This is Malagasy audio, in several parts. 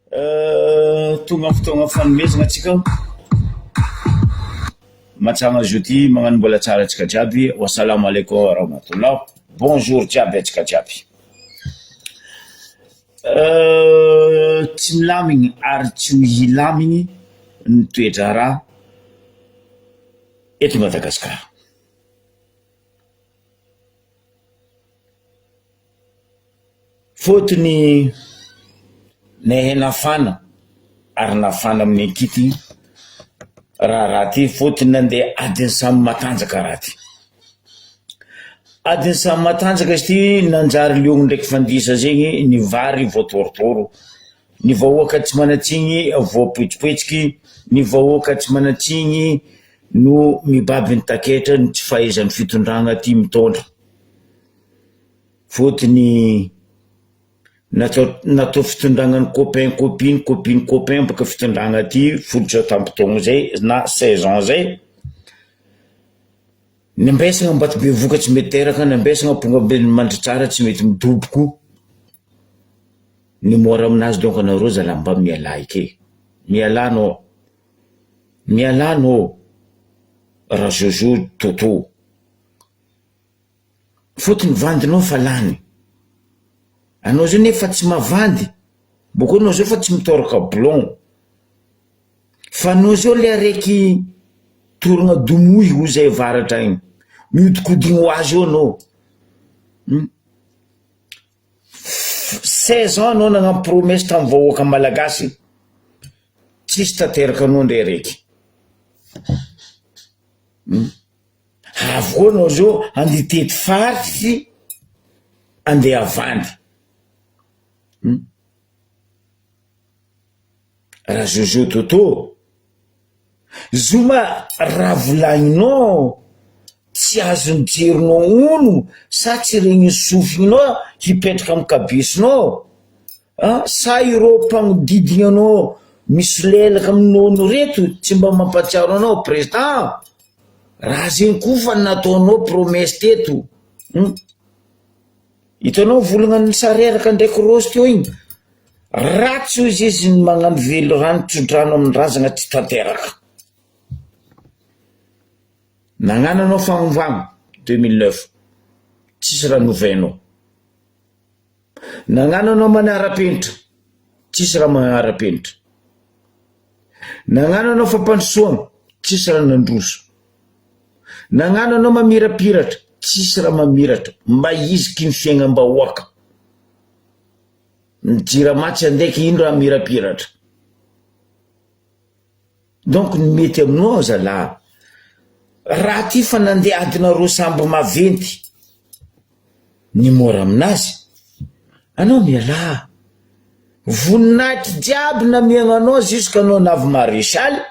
Tonga fotoagna fanomezana atsika matsagna jeudi magnano mbola tsara atsika jiaby. Wassalamu alaikum warahmatullah. Bonjour jiaby atsika jiaby. Tsy milamigny ary tsy mihilamigny ny toetra raha eto Madagasikara. Fotony nehe nafana ary nafana amin'ny ankity raha ty, fotony nandeha adiny samy matanjaka raha ty. Adiny samy matanjaka izy ty nanjary liogno ndraiky fandisa zegny ny vary voatorotoro, ny vahoaka tsy manatsigny voapoitsipoitsiky, ny vahoaka tsy manatsigny no mibaby ny taketra ny tsy fahaizan'ny fitondragna ty mitondra. Fotony natao fitondragna ny copain copine, copine copain baka fitondragna ty folotra tampotogno zay na saison zay. Nambesagna mba tsy be vokatsy mety teraka, nambesagna ponga be mandry tsara tsy mety midoboko. Ny mora aminazy donc anareo zala mba miala ike, mialanao raha Jojo Toto. Fotony vandinao fa lany, anao zao nefa tsy mavandy, boko anao zao fa tsy mitoraka blon, fa anao zao le araiky torogna domoy ho zay varatra igny, mihodikodigny ho azy eo anao. 16 ans anao nagnano promesse tamin'ny vahoaka malagasy, tsisy tanteraka anao ndre araiky. Avy koa anao zao andeha tety faritry, andeha avandy. Raha Jojo Toto, zoma raha volagninao tsy azony jerinao ono sa tsy regny sofinao hipetraka amin'ny kabesinao, sa ireo mpagnodidignanao misy lelaka aminao reto tsy mba mampatsiaro anao président. Raha zegny koa fa nataonao promesse teto. Hitanao volagna ny sareraka ndraiky rosy teo igny, ratsy izy izy magnano velo rano tsodrano amin'ny razana tsy tanteraka. Nagnano anao fagnovagno 2009, tsisy raha novainao. Nagnano anao manara-penitra, tsisy raha manara-penitra. Nagnano anao fampandrosoagna, tsisy raha nandroso. Nagnano anao mamirapiratra, tsisy raha mamiratra. Mba iziky ny fiaignam-bahoaka, ny jiramatsy andeky ino raha mirapiratra. Donc ny mety aminao zala raha ty fa nandeha adina roa samby maventy, ny mora aminazy anao miala. Voninahitry jiaby namiagnanao jusqu'anao navy maréchal,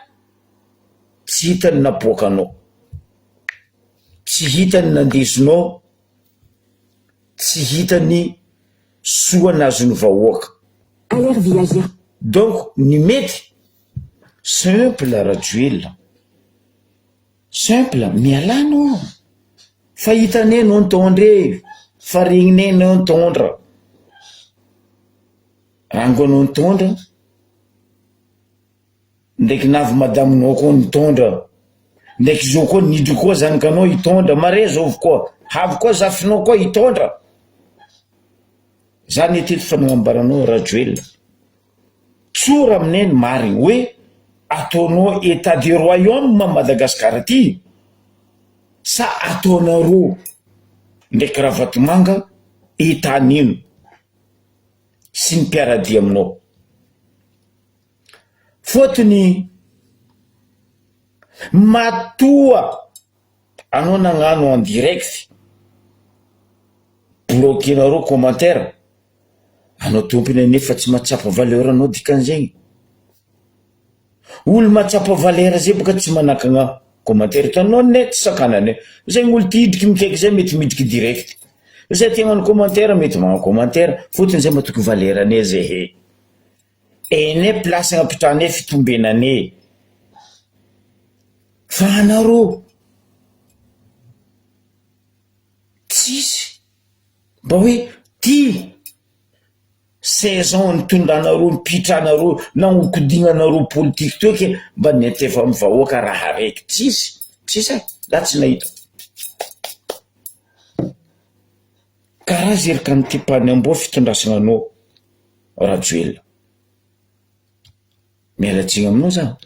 tsy hitany napoakanao, tsy hitany nandesinao, tsy hitany soa nazony vahoaka. Donc ny mety simple rajoelona, simple mialanao, fa hitanay no nitondre, fa regninay no nitondra. Rango anao nitondra, ndraiky navy madaminao koa nitondra, ndraiky zao koa nidro koa zanakanao hitondra, mare zao koa, havy koa zafinao koa hitondra. Zany teto fanagnambaranao rajoelona. Tsora aminay ny marigny hoe ataonao état du royaume Madagasikara ty, sa ataonareo ndraiky Ravatomanga état nino sy ny mpiaradia aminao. Fotony matoa anao nagnano en direct, bloquenareo commentaire, anao tompony nefa tsy mahatsapa valeur anao dikan'izegny. Olo mahatsapa valeur zay boka tsy manakagna commentaire, hitanao ne tsy sakanane zegny olo ty hidriky mikaiky zay mety midriky direct, zay ty hagnano commentaire mety magnano commentaire, fotony zay matoky valeur ane zay he. Ene place agnapitrane fitombenane. Fa anareo tsisy mba hoe ty saison nitondranareo nipitranareo na hokodignanareo politika teo ke mba netefa mivahoaka raha raiky tsisy la tsy nahita karaha zerika nytipany amboa fitondrasananao Rajoelina mialatsiny aminao za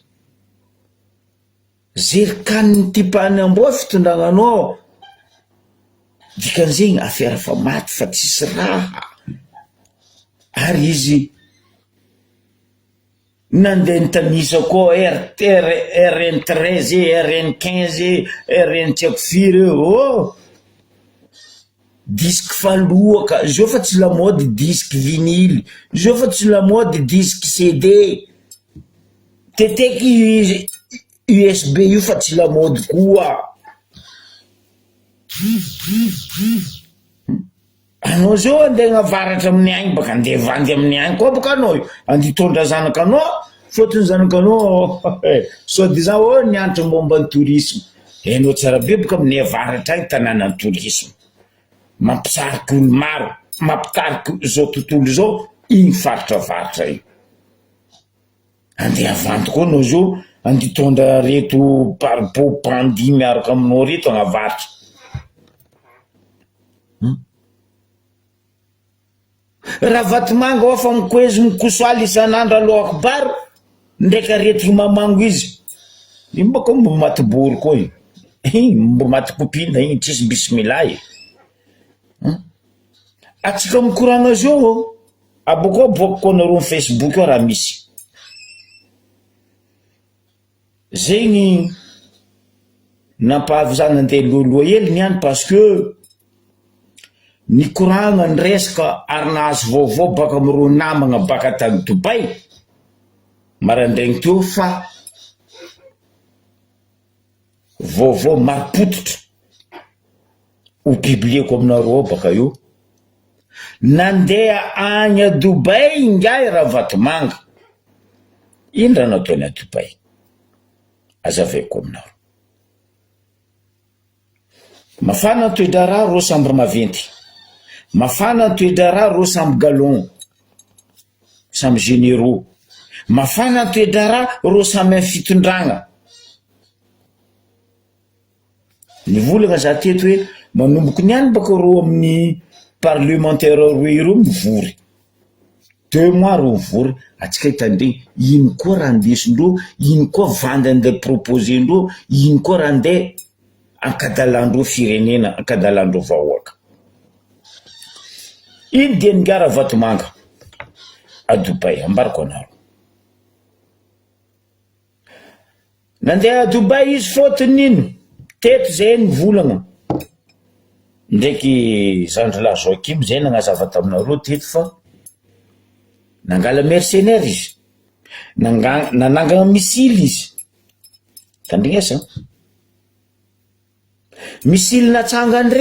zerikany nytipany amboa fitondragnanao dikan'izegny affaire fa maty fa tsisy raha ary izy nandeha nitanisa koa RN13 RN15 RN tsy haiko firy disque falohaka zao fa tsy la mode disque vinyle zao fa tsy la mode disque CD teteky USB io fa tsy la mode koa anao zao andeha navaratra amin'ny agny baka andeha vandy amin'ny agny koa baka anao io anditondra zanakanao fotony zanakanao soi-disant nianatra momba ny tourisme hainao tsara be baka amin'ny avaratra agny tanàna ny tourisme mampisariky olo maro mampitariky zao tontolo zao igny faritra io andeha avandy koa anao zao anditondra reto paripo pandi miaraka aminao reto agnavaritra raha vatomanga ao fa mikoezy mikosoaly isan'andro Allahu akbar ndraiky aretiky mamango izy iny bako mbo matibory koa iny mbo matikopina iny tsisy bismillah atsika mikorana zao aboko boko anareo amin'ny Facebook ao raha misy zegny nampahavy za nandeha loaloha hely niany parce que nikoragna ny resaka ary nahazo vaovao baka amin'ireo namagna baka tany Dubai marandraigny teo fa vaovao maripototra ho biblieko aminareo baka io nandeha agny a Dubai ingahy raha vatomanga iny raha nataony a Dubai azaveko aminareo mafana toedrara ro samby maventy mafana toedrara ro samby galon samby généraux mafana toedrara ro samby amin'ny fitondragna nivolagna za teto hoe manomboky niany baka ro amin'ny parlementaire roe iro mivory 2 mois ro mivory atsika hitandregny ino koa raha ndesindreo ino koa vandy andeha proposendreo ino koa raha andeha ankadalandreo firenena ankadalandreo vahoaka iny dia nigara vatomanga a Dubai ambarako anaro nandeha a Dubai izy fotony ino teto zay nivolagna ndraiky zandrilahy Joakim zay nagnazava taminareo teto fa nangala mercenaire izy nanangana misily izy tandrignesa misily natsangany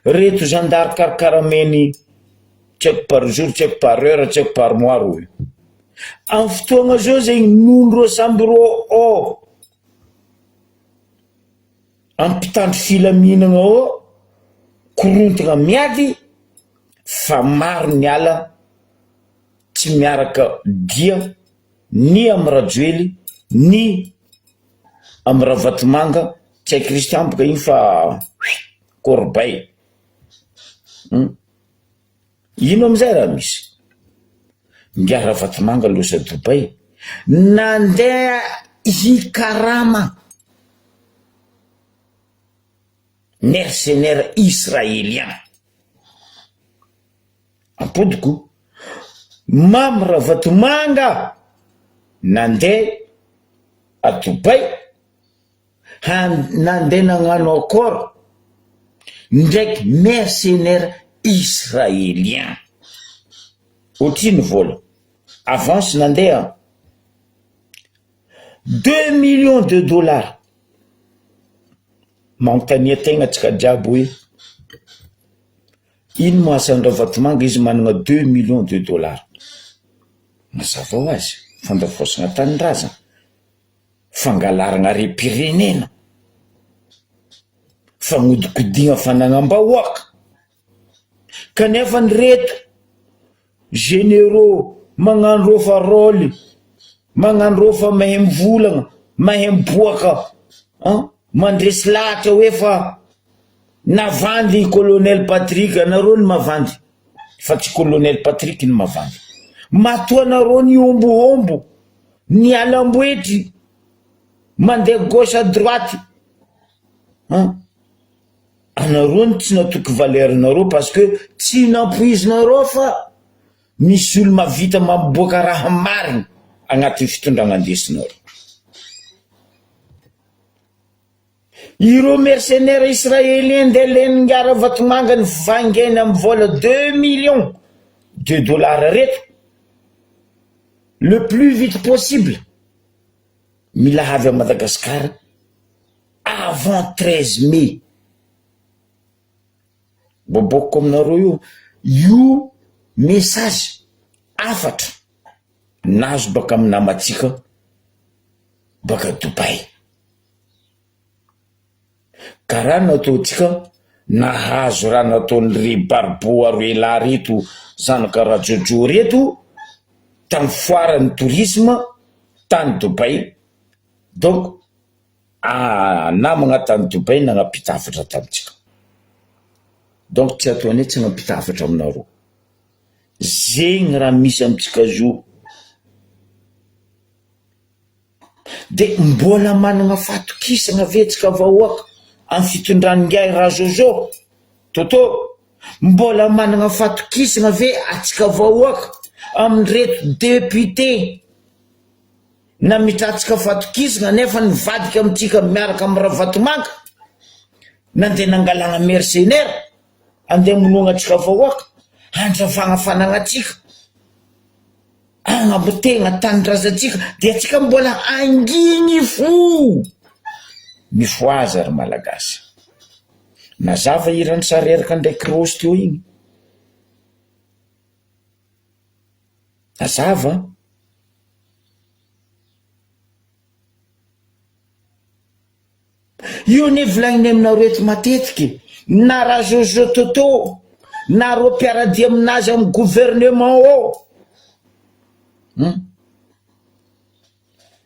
reto gendarme karakarameny tsy haiko par jour tsy haiko par heure tsy haiko par mois roy amin'ny fotoagna zao zegny nondro samby ro ampitandro filaminagna ao korontagna miady fa maro ny ala tsy miaraka dia ny amin'ny Rajoely ny amin'ny Ravatomanga tsy haiko Christian boka iny fa Corbeil ino amizay raha misy ngia Ravatomanga losa Dubai nandeha hikarama mercenaire israélien apodiko mamy Ravatomanga nandeha a Dubai nandeha nagnano accord ndraiky mercenaire israélien otriny vola avance nandeha 2 millions de dollars manontania tegna tsika jiaby hoe ino moasan'ny Ravatomanga izy managna 2 millions de dollars mazava ho azy fandafosagna tanin-drazana fangalaragna repirenena fagnodikodigna fanagnam-bahoaka kanefa ny reto généraux magnano rofa rôly, magnano rofa mahay mivolagna, mahay miboaka, mandresy lahatra hoe fa navandy colonel Patrick. Anareo ny mavandy fa tsy colonel Patrick ny mavandy. Matoa anareo ny omboombo, ny alamboetry, mandeha gauche à droite, anareo ny tsy natoky valeuranareo parce que tsy nampoizinareo fa misy olo mavita maboaka raha marina agnatin'ny fitondrana andesinareo. Ireo mercenaires israéliens ndeha leny ngara vatomanga ny vangainy amin'ny vola 2 millions de dollars reto le plus vite possible, mila avy à Madagascar avant 13 mai. Boboko aminareo io message afatra nazo baka amin'ny namatsika baka Dubai. Karaha nataotsika nahazo raha nataon'ny Ry Barbo Aroela reto zanaka Rajojo reto tamin'ny foiran'ny tourisme tany Dubai. Donc namagna tany Dubai nagnapita afatra tamitsika. Donc tsy ataony tsy nampita afatra aminareo. Zegny raha misy amitsika zo. De mbola managna fatokisagna vetsika vahoaka amin'ny fitondran'ny ngiahy Rajojo toto, mbola managna fatokisagna ve atsika vahoaka amin'ny reto député na mitratsika fatokisagna nefa nivadika amitsika miaraka amin'ny Ravatomanga nandeha nangalana mercenaire andeha monoagna atsika vahoaka handravagna fanagnatsika agnambotegna tanindrazantsika de atsika mbola anginy fo mifoazy ary malagasy. Nazava irany sareraka ndraiky rosy teo igny, nazava io ne volagniny aminareo eto matetiky na Rajojo toto na ro mpiaradia aminazy amin'ny gouvernement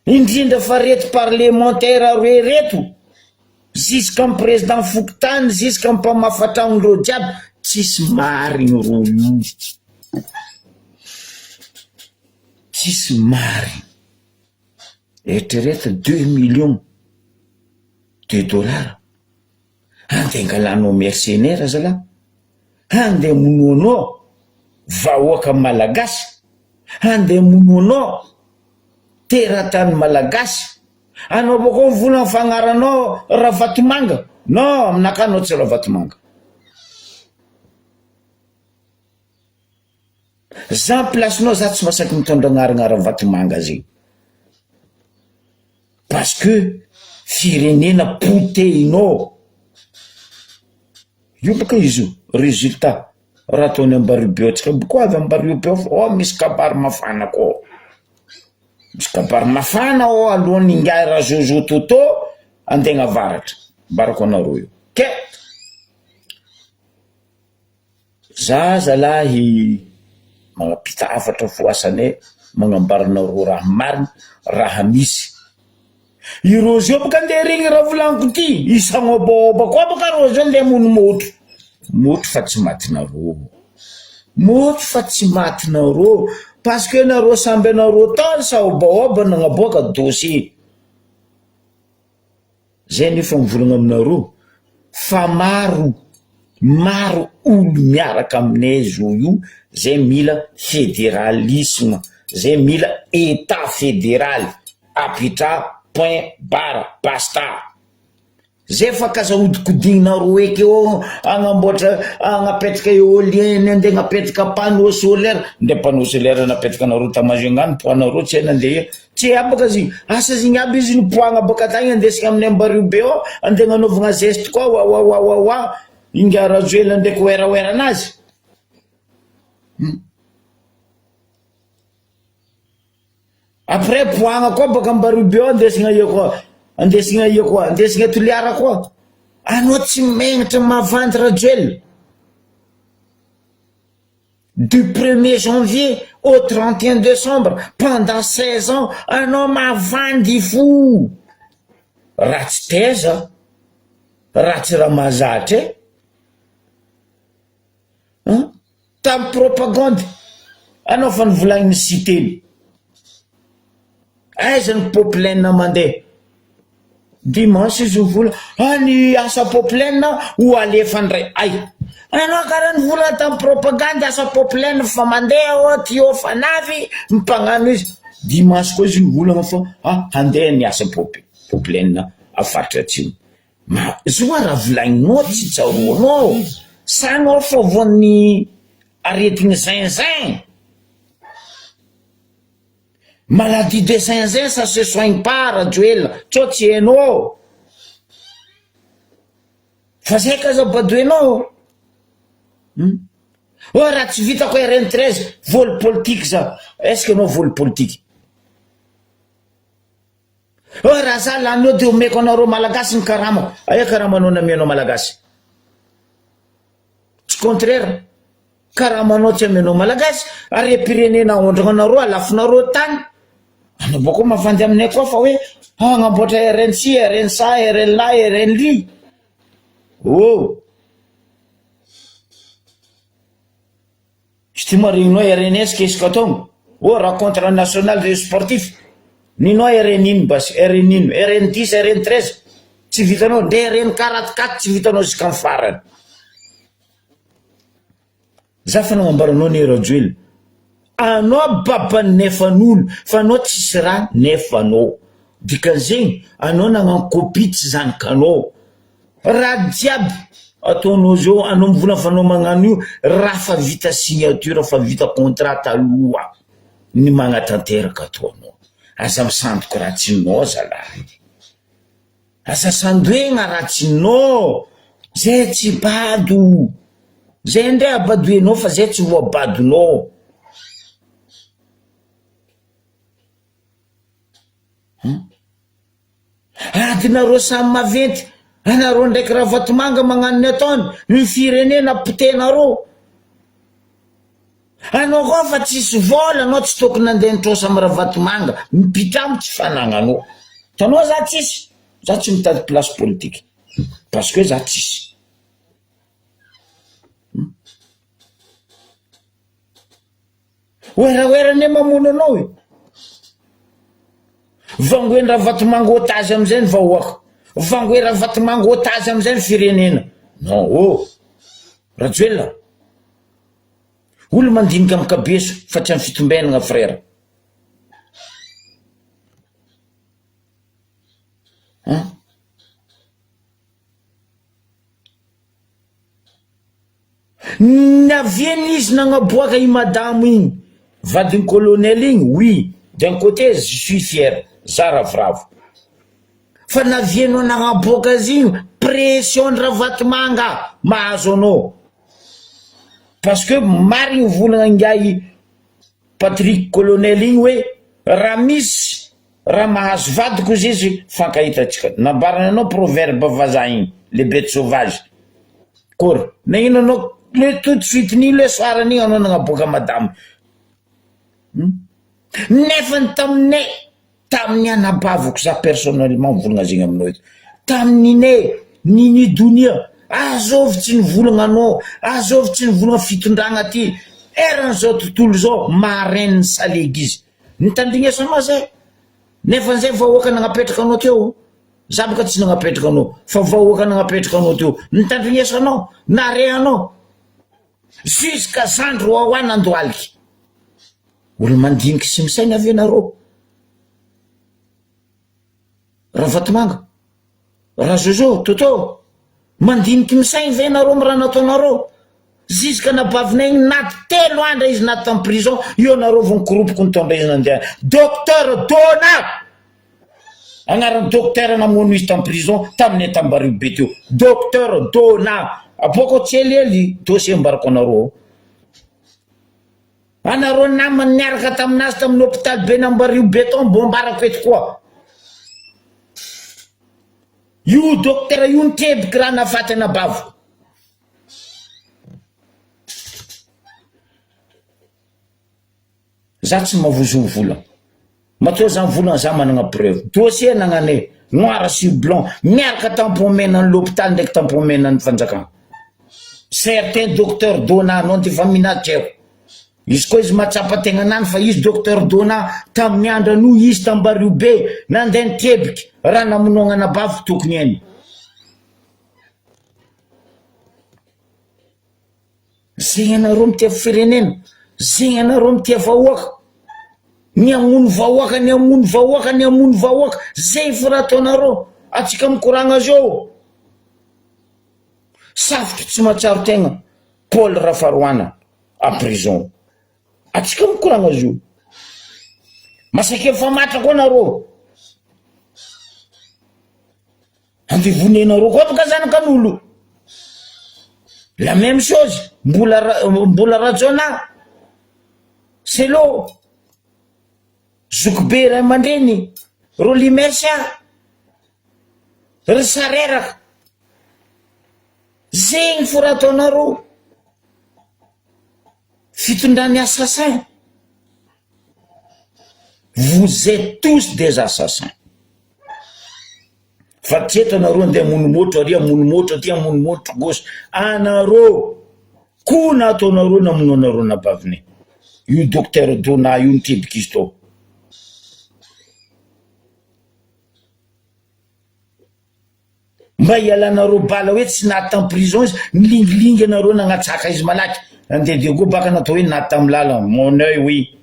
indrindra fa reto parlementaire aroe reto jusqu'amin'ny président Fokontany jusqu'amin'ny mpamafatragno jiaby tsisy mariny ro io, tsisy mariny. Eritrereto 2 millions de dollars andeha angalanao mercenaire zala, andeha monoanao vahoaka malagasy, andeha monoanao teratany malagasy, anao boko vola fagnaranao Ravatomanga. Non, amin'akanao tsy Ravatomanga. Za placenao za tsy masaky mitondra agnarana Ravatomanga zegny parce que firenena poteinao io baka izy résultat raha ataony Ambaribeo tsika boko avy Ambaribeo misy kabary mafana koa, misy kabary mafana alohan'ny ngiahy Rajojo toto andeha avaratra barako anareo io. Ke za zalahy magnapita afatra foasane magnambaranareo raha marina raha misy. Ireo zio baka ndeha regny raha volaniko ty isagnobaoba koa baka reo zio ndeha mono motro fa tsy matinareo, motro fa tsy matinareo parce que nareo samby anareo tany saobaoba nagnaboaka dossier. Zay nefa mivolagna aminareo fa maro olo miaraka aminay zo io zay mila fédéralisme, zay mila état fédéral apitra point barre basta. Zay fa kazahodikodigninareo eky eo agnamboatra agnapetraka éolienne andeha agnapetraka panneau solaire, ndeha panneau solaire napetraka anareo tamazingany poanareo tsy nandeha tsy abaka zigny asa zigny aby izy nipoagna baka tagny andesina amin'ny Ambaribeo andeha nanovagna geste koa wa inga Rajoela ndraiky wera anazy. Après poagna koa baka Ambaribeo andesina io koa andesina Toliara koa. Anao tsy megnatra mavandy Rajoela du 1er janvier au 31 décembre pendant 16 ans anao mavandy fo ratsy teza ratsy raha mahazatra tamin'ny propagande anao fa nivolagniny sy teny aiza ny populaine mandeha dimanche izy vola any asa populaine ho alefandray ay anao karaha ny vola tamin'ny propagande asa populaine fa mandeha o tio fanavy mimpagnano izy dimanche koa izy nivolagna fa andeha ny asa populaine afaritra atsimo ma zoa raha volagninao tsy tsaroanao sanao fa voan'ny aretigny zinzin maladie de zinzin ça se soigne pas Rajoel tso tsy hainao fa zay ka zabadoenao raha tsy vitako RN13 voly politique za est-ce que anao voly politique raha za lanao de omeko anareo malagasy ny karama aia karamanao namianao malagasy tsy contraire karamanao tsy amianao malagasy ary pirenena ondrana anareo alafinareo tany anao boko mavandy aminay koa fa hoe agnamboatra RNC RNSA RNLA RNLI tsy marignao RNS qu'est-ce qu'attend rencontre nationale des sportifs ninao RN1 bas RN1 RN10 RN13 tsy vitanao nde RN44 tsy vitanao jusqu'en farany za fa nagnambaranao ny Rajoel anao baban'ny nefan'olo fa anao tsisy raha nefanao dikan'izegny anao nagnano copie tsy zanakanao raha jiaby ataonao zao anao mivola fa anao magnano io raha fa vita signature fa vita contrat taloha ny magnatanteraka ataonao aza misandoko ratsinao zalahy aza sandoegna ratsinao zay tsy bado zay ndray abadoenao fa zay tsy ho abadonao adinareo samy maventy anareo ndraiky raha vatomanga magnano ny ataony ny firenena pitenareo anao koa fa tsisy vola anao tsy tokony nandeha nitrosa amy raha vatomanga mipitamo tsy fanagnanao tanao za tsisy za tsy mitady place politique parce que za tsisy oeraoerane mamono anao io vangoen-draha vatomanga otazy amizay ny vahoaka vangoera vatomanga otazy amizay ny firenena non Rajoel olo mandinika amy kabeso fa tsy amy fitombenagna frère navieny izy nagnaboaka i madamo igny vadiny colonel igny oui d'un côté je suis fier za ravoravo fa navienao nagnaboaka azy igny pression raha vatomanga mahazo anao parce que marigny volagna ingay Patrick colonel igny hoe raha misy raha mahazo vadiko izy izy fankahitatsika nambarana anao proverbe vazaha igny les bêtes sauvages kory nagnino anao le tout de suite ni le soaran'igny anao nagnaboaka madame nefany tamin'ny anabaviko za personnellement mivolagna zegny aminao eto tamin'ine nini donia azovitsy ny volagna anao azovitsy ny volagna fitondragna ty eran'izao tontolo zao mareniny salegy izy nitandrignesanao zay nefan'izay vahoaka nagnapetraka anao teo za boka tsy nagnapetraka anao fa vahoaka nagnapetraka anao teo nitandrignesanao narehanao jusqu'à zandro ahoana andoaliky olo mandiniky sy misaina avy anareo raha vatomanga raha zozo toto mandiniky misaigny ve nareo amy raha nataonareo jusqu'à nabavinay igny naty telo andra izy naty tamy prison io nareo vo nikoropoky nitondra izy nandeha docteur Dona agnarany docteur namono izy tamy prison tamin'ny Tambarivo be teo docteur Dona aboko tsy eliely dossier mbarako anareo anareo namany niaraka taminazy tamin'ny hôpital be Tambarivo beton mbo mbarako eto koa io docteur io nitebiky raha nafaty anabavo za tsy mavozo vola matoa zany volana za managna preuve dossier nagnane noir sur blanc miaraka tampomenan'ny l'hôpital ndraiky tampomenan'ny fanjakana certain docteur Dona non ty fa minatreo izy koa izy matsapa tegna nany fa izy docteur Dona tamin'ny andro ano izy tambario be nandeha nitebiky raha namonognana bavy tokony eny zegny anareo mitia firenena zegny anareo mitia vahoaka ny amono vahoaka ny amono vahoaka ny amono vahoaka zay fora ataonareo atsika mikoragna zao safotra tsy mahatsaro tegna Paul Rafaroana à prison atsika mikoragna zao masake fa matra koa nareo andevonenareo koa baka zanakan'olo la même chose mbola rajona selo zokobe ray aman-dreny ro limersa ry sareraka zegny fora ataonareo fitondrany assassin vous êtes tous des assassins fa tseto anareo andeha monomotro ary monomotro aty monomotro gauche anareo koa na ataonareo namono anareo nabaviny io docteur Dona io nitebika izy tao mba ialanareo bala hoe tsy naty en prison izy milingilingy anareo nagnatsaka izy malaky andeha go baka natao hoe naty tamy lala mon œil oui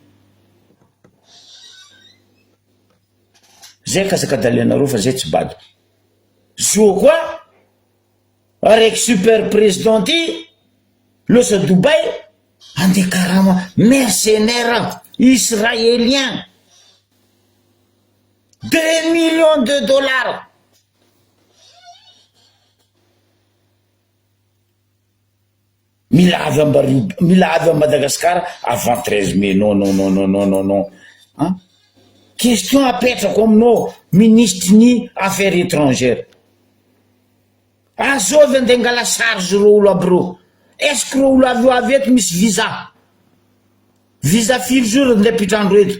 zay kasakadalenareo fa zay tsy bado zo koa araiky super président ty losa Dubaï andeha karama mercenaire israélien 2 millions de dollars mila avy à Madagascar avant 13 mai non hein? Question apetrako aminao ministre ny affaires étrangères azovy andeha ngala charge ro olo aby ro est-ce que ro olo avy eto misy visa firy jour andeha pitrandro eto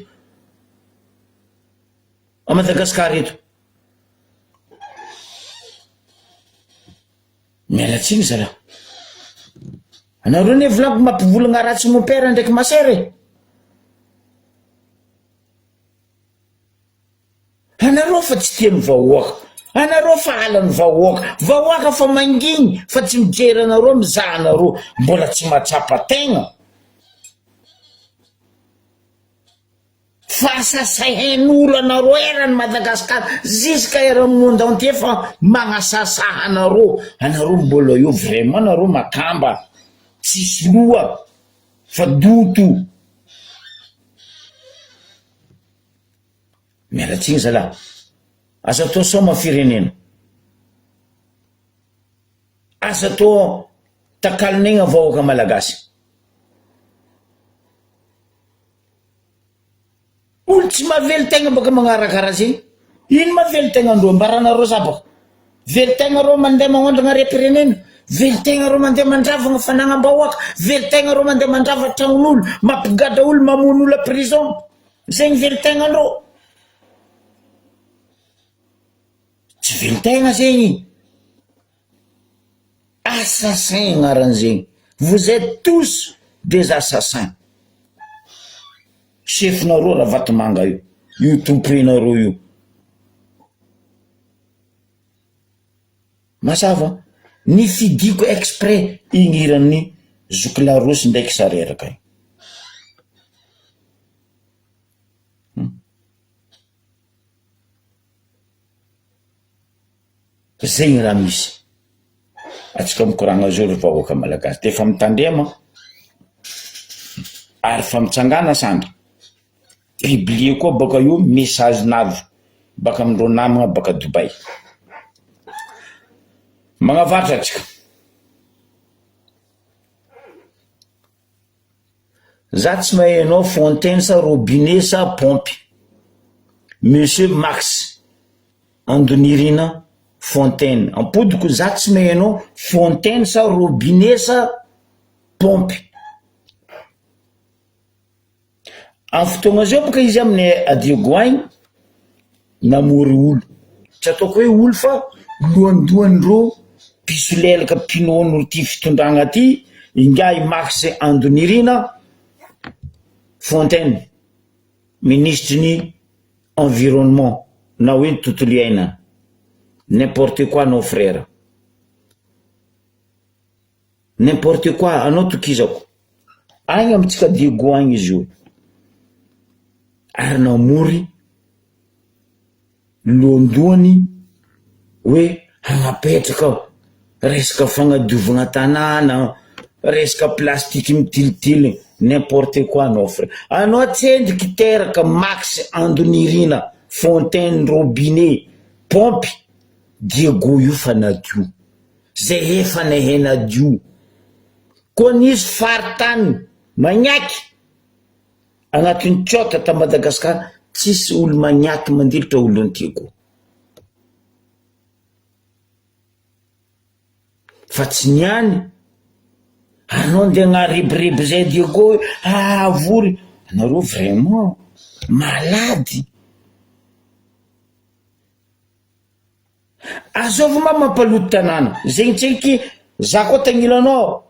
a Madagascar eto mialatsiny zala anareo ne volaniko mampivolagna ratsy mon père ndraiky masere anareo fa tsy tiany vahoaka anareo fa alany vahoaka fa manginy fa tsy mijery anareo mizaha anareo mbola tsy mahatsapa tegna fa asasahen'olo anareo erany Madagascar jusqu'à era monde entier fa magnasasaha anareo mbola io vraiment anareo makamba tsisy loha fa doto mialatsiny zala asa tao soma firenena asa tao takalinegna vahoaka malagasy olo tsy mavely tegna baka magnarakara zegny ino mavely tegna andro mbaranareo zabaka vely tegna ro mandeha magnondragna re-pirenena vely tegna ro mandeha mandravagna fanagnam-bahoaka vely tegna ro mandeha mandrava tragnon'olo mampigada olo mamono olo a prison zegny vely tegna andro tsy vely tegna zegny assassin agnaran'zegny vous êtes tous des assassins chefinareo raha vatomanga io tompoinareo io masava ny fidiko exprès igniran'ny zokilarosy ndraiky sareraka zegny raha misy atsika mikoragna zao ry vahoaka malagasy de fa mitandrema ary fa mitsangana sandra biblie koa baka io message navy baka amindreo namagna baka Dubaï magnavatra atsika za tsy mahainao fontaine sa robinet sa pompe monsieur Max Andonirina fontaine ampodiko za tsy mahainao fontaine sa robinet sa pompe amin'ny fotoagna zao boka izy amin'ny Diego agny namory olo tsy ataoko hoe olo fa lohandohan'ireo piso lelaka mpinono ty fitondragna ty ingahy Max Andonirina Fontaine ministre ny environnement na hoe ny tontolo iainana n'importe quoi nos frères n'importe quoi anao tokizako agny amitsika Diego agny izy io ary namory lohandohany hoe hagnapetraka resaka fagnadiovagna tanàna resaka plastique mitilitily n'importe quoi nos frères anao tsendriky teraka Max Andonirina Fontaine robinet pompy Diego io fa nadio zay efa nahay nadio koa nisy faritany magnaky agnatin'ny tsota ta Madagasikara tsisy olo magnaky mandilitra olony Diego fa tsy niany anao nde agnaribiriby zay Diego avory anareo vraiment malady azovy ma mampaloto tanàna zegny tseky za koa tagnilanao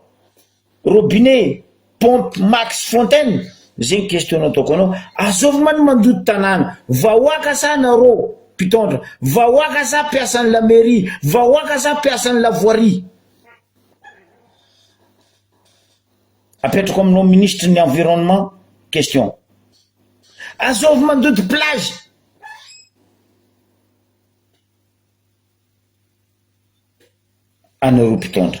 robinet pompe Max Fontaine zegny question nataoko anao azovy ma ny mandoto tanàna vahoaka sa nareo mpitondra vahoaka sa mpiasan'ny la mairie vahoaka sa mpiasan'ny la voirie apetrako aminao ministre ny environnement question azovy mandoto plage anareo mpitondra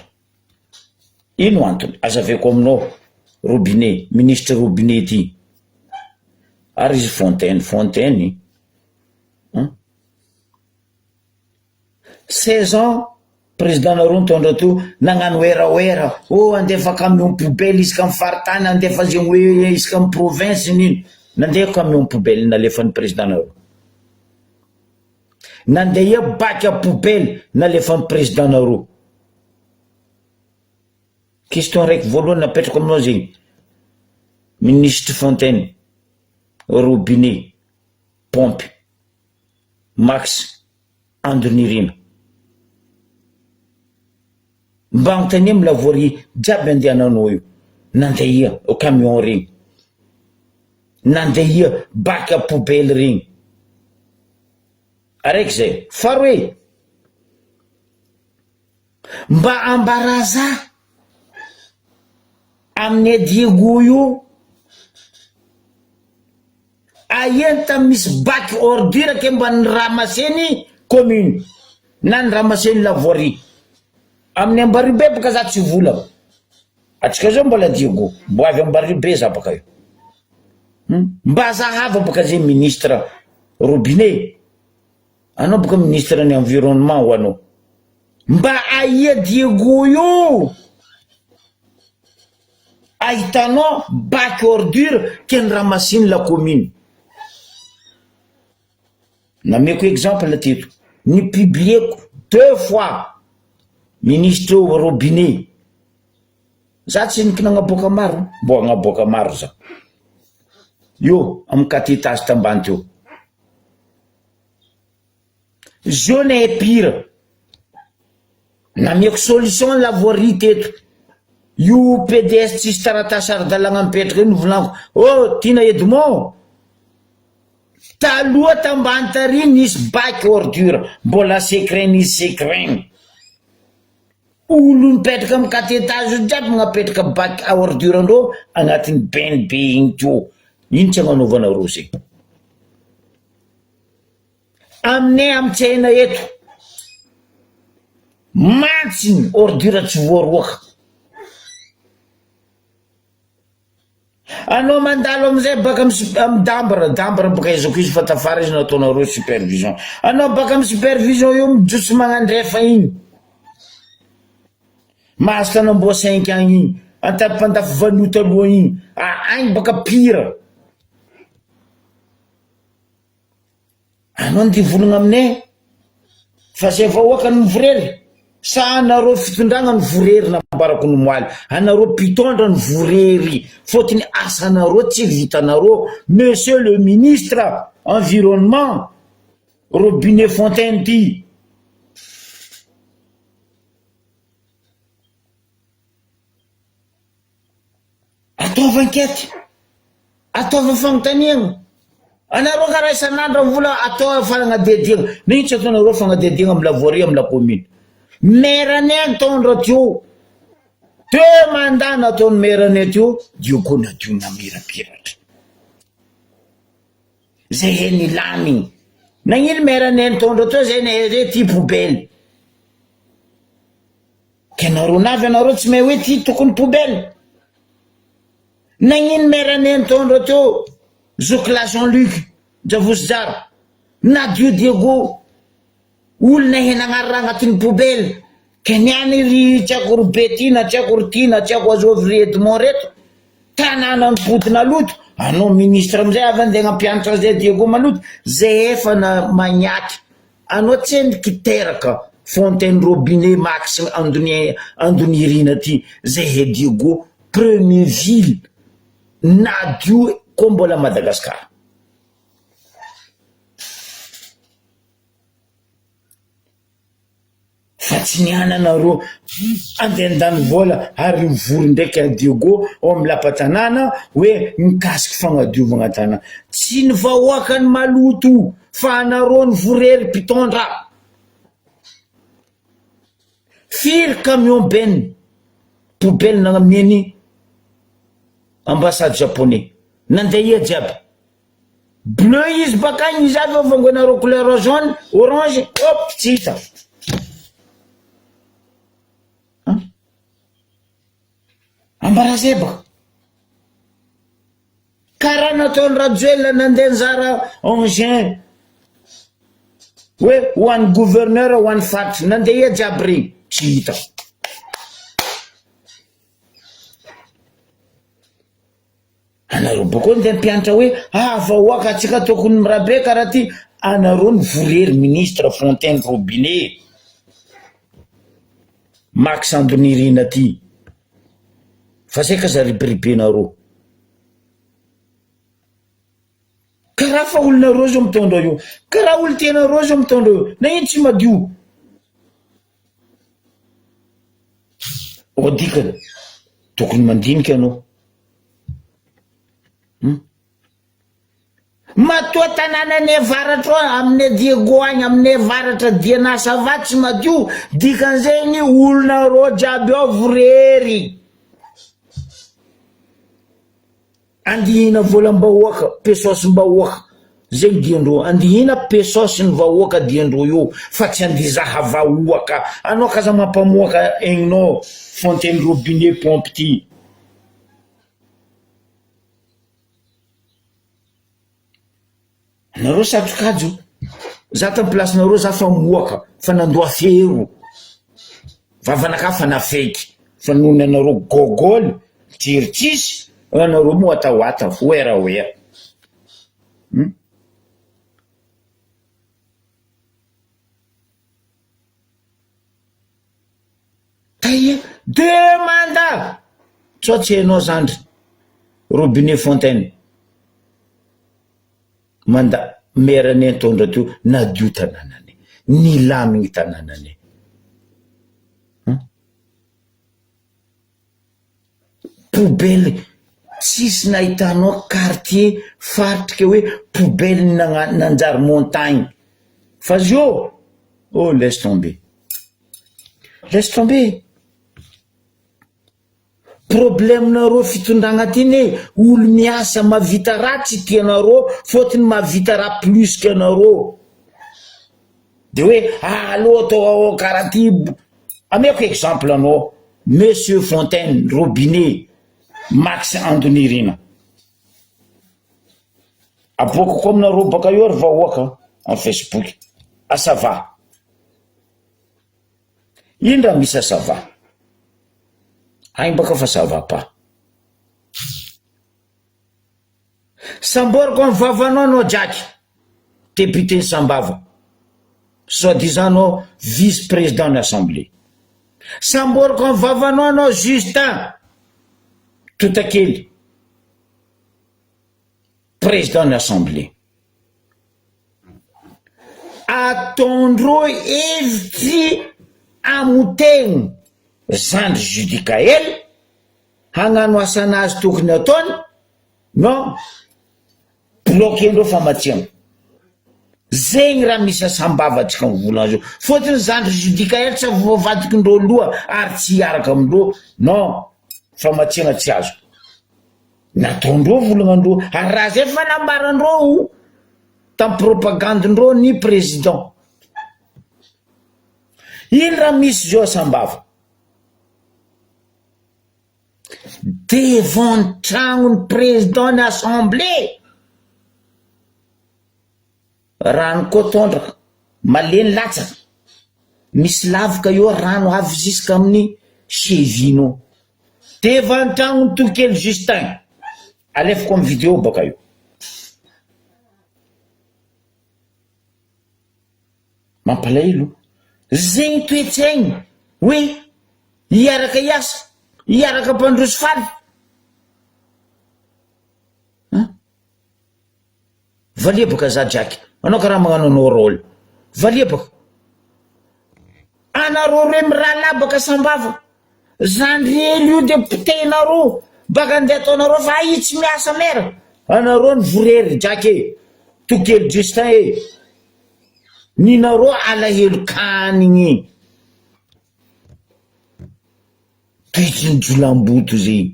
ino antony azaveko aminao robinet ministre robinet ty ary izy Fontaine 16 ans président nareo nitondra to nagnano eraoera andefa camion poubelle izy ka amin'ny faritany andefa zegny hoe izy ka amin'ny province nino nandeha camion poubelle nalefany président nareo nandeha bac à poubelle nalefany président nareo question raiky voalohany napetrako aminao zegny ministre Fontaine robinet pompe Max Andonirina mba agnontania amy lavoirie jiaby andehananao io nandeha au camion regny nandeha bac à poubelle regny araiky zay faroe mba ambaraza amin'ny Diego io aenta misy bac ordure ke mba ny ramaseny commune na ny ramaseny lavoirie amin'ny Ambaribe baka za tsy vola atsika zao mbola Diego mbo avy Ambaribe za baka io mba zahava baka zay ministre robinet anao baka ministre ny environnement ho anao mba aia Diego io ahitanao bac ordure ke ny ramasiny la commune nameko exemple teto ny publieko 2 fois ministre robinet za tsy niky nagnaboaka maro mbo agnaboaka maro za io amy 4 étage tambany teo jaune et pire nameko solution la voirie teto io PDS tsisy taratasy ara-dalagna mipetraka iny volaniko tina Edmond taloha tambany tary nisy bac ordure mbola secret nisy secret olo mipetraka amy 4 étage jiaby magnapetraka bac à ordure andreo agnatin'ny BNB igny teo ino tsy agnanaovanareo zegny aminay amitsena eto mantsiny ordure tsy voaroaka anao mandalo amizay baka amy dambra baka izako izy fa tafara izy nataonareo supervision anao baka amy supervision io mijotso magnandrefa igny mahazo tanamboa 5 agny igny antapy-pandafy vanota aloha igny agny baka pire anao ndivolagna aminay fa zay vahoaka ny mivrery sa anareo fitondrana ny vorery nambarako ny moaly, anareo mpitondra ny vorery, fotony asanareo tsy vitanareo. Monsieur le ministre environnement Robinet Fontaine ty ataova enquête, ataova fagnontaniana. Anareo karaha isan'andro vola atao fagnadediana, nitsy ataonareo fagnadediana amla voirie amla commune. Maire-né tondra tio te mandana ataony maire-né tio dio koa nadio namirapiratra zay heny laminy nagnino maire-né tondra tio zay ne ty poubelle kenareo navy anareo tsy may hoe ty tokony poubelle. Nagnino maire-né tondra tio Zokla Jean-Luc Javosy Jara nadio Diego olona henanarra agnatin'ny poubelle keniany ry tiako ry Betina, tiako ry Tina, tiako azovy Edmond reto tanàna ny podina loto. Anao ministre amizay avy andeha gnampianatra zay Diego maloto zay efa na magnaky anao tsendiky teraka Fontaine Robinet Max Andonirina ty zay he Diego premier ville nadio ko mbola Madagascar. Fa tsy niananareo andendany vola ary mivory ndraiky a Diego ao amin'ny lapatanàna hoe mikasiky fagnadiovagna tanàna. Tsy ny vahoaka ny maloto fa anareo ny vorery mpitondra. Firy camion ben poubelle nagnamiany ambassade japonais nandeha jiaby bleu izy bakagny izy avy vangonareo couleur jaune orange hop tsy hita. Ambarazay baka karaha nataony Rajoelina nandeha nizara engin hoe ho an'ny gouverneur ho an'ny faritry nandeha jiaby regny tsy hita. Anareo boko ndeha mpianatra hoe vahoaka atsika tokony mirabe karaha ty. Anareo ny vorery ministre Fontaine Robinet Max Andonirina ty fa seka za riberibenareo karaha fa olonareo zao mitondra io, karaha olo tenareo zao mitondra io na ino tsy madio. Odikana tokony mandinika anao matoa tanànane varatra aminay Diego agny aminay varatra diana sava tsy madio dikan'izegny olonareo jiaby ao vorery andihina volam-bahoaka pesosym-bahoaka zay diandreo andihina pesosy ny vahoaka diandreo io fa tsy andizaha vahoaka. Anao kaza mampamoaka egninao Fontaine Robinet pompe ty. Nareo satrokajo za tamy placenareo za fa moaka fa nandoa fero vavanaka fa nafeky fa nohony anareo gogol tiritsisy anareo moa atahoata foera oea. Taia deux mandats tso tsy hainao zandry Robinet Fontaine manda maire-né tondra teo nadio tanànany nilamigny tanànany. Poubelle tsisy nahitanao quartier faritrika hoe poubelle nanjary montagne fa zio oh laisse tomber, laisse tomber. Problème nareo fitondragna ty ne olo miasa mavita ratsy tianareo fotony mavita raha plus que anareo de hoe allo atao karaha ty. Ameko exemple anao Monsieur Fontaine Robinet Max Andonirina aboko ko aminareo baka io ary vahoaka en Facebook asava indra misy asava agny baka fa ça va pas. Samboriko amin'ny vavanao anao Jacky député Sambava soi-disant anao vice-président de l'Assemblée samboriko amin'ny vavanao anao Justin Totakely, président de l'Assemblée. Ataondreo hevitry amotegny Zandry Judikael hagnano asana azy tokony ataony non bloquendreo famatsiagna. Zegny raha misy asambavatsika mivolan'izao. Fotony Zandry Judikael tsy voavadikindreo loha ary tsy hiaraka amindreo non famatsiagna tsy azo. Nataondreo volagnandreo ary raha zay fanambarandreo tamin'ny propagandindreo ny président. Ino raha misy zao asambava devant tragnony président ny assemblée. Rano kotondraka maleny latsaka misy lavaka eo rano avy ziska amin'ny chevinao devant tragnony Tokely Justin. Alefako amin'ny vidéo baka io. Mampalahelo zegny toetsaigny hoe hiaraka hiasa hiaraka mpandroso faly. Valia baka za Jack anao karaha magnano anao rôle valia baka anareo re mirahala baka sambava Zandry ely io deputénareo baka andeha ataonareo fa io tsy miasa mera anareo ny vorery Jack Tokely Justin ninareo alahelo kanigny toetry ny jolamboto zay.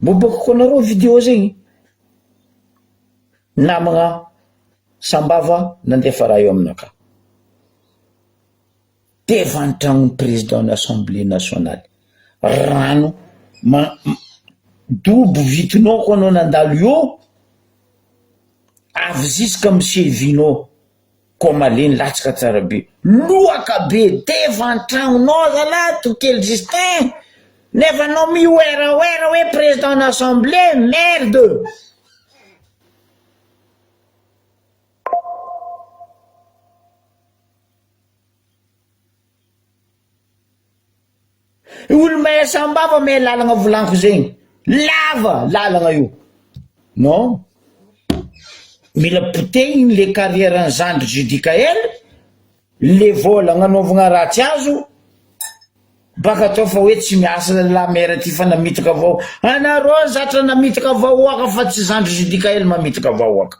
Moboko konareo vidéo zegny namagna sambava nandefa raha eo aminaka devant tragnony président de l'Assemblée nationale. Rano dobo vitinao ko anao nandalo io avy ziska amin'ny chevinao ko maleny latsaka tsara be lohaka be devant tragnonao zala Tokely Justin. Nefa anao miwera hoe président de l'Assemblée merde. Olo may sambava may lalagna volaniko zegny lava lalagna io non mila potehiny le carrière ny Zandry Judikael le vola agnanovagna raha tsy azo baka atao fa hoe tsy miasa la mera ty fa namitaka avao. Anareo zatra namitaka vahoaka fa tsy Zandry Judikael mamitaka vahoaka.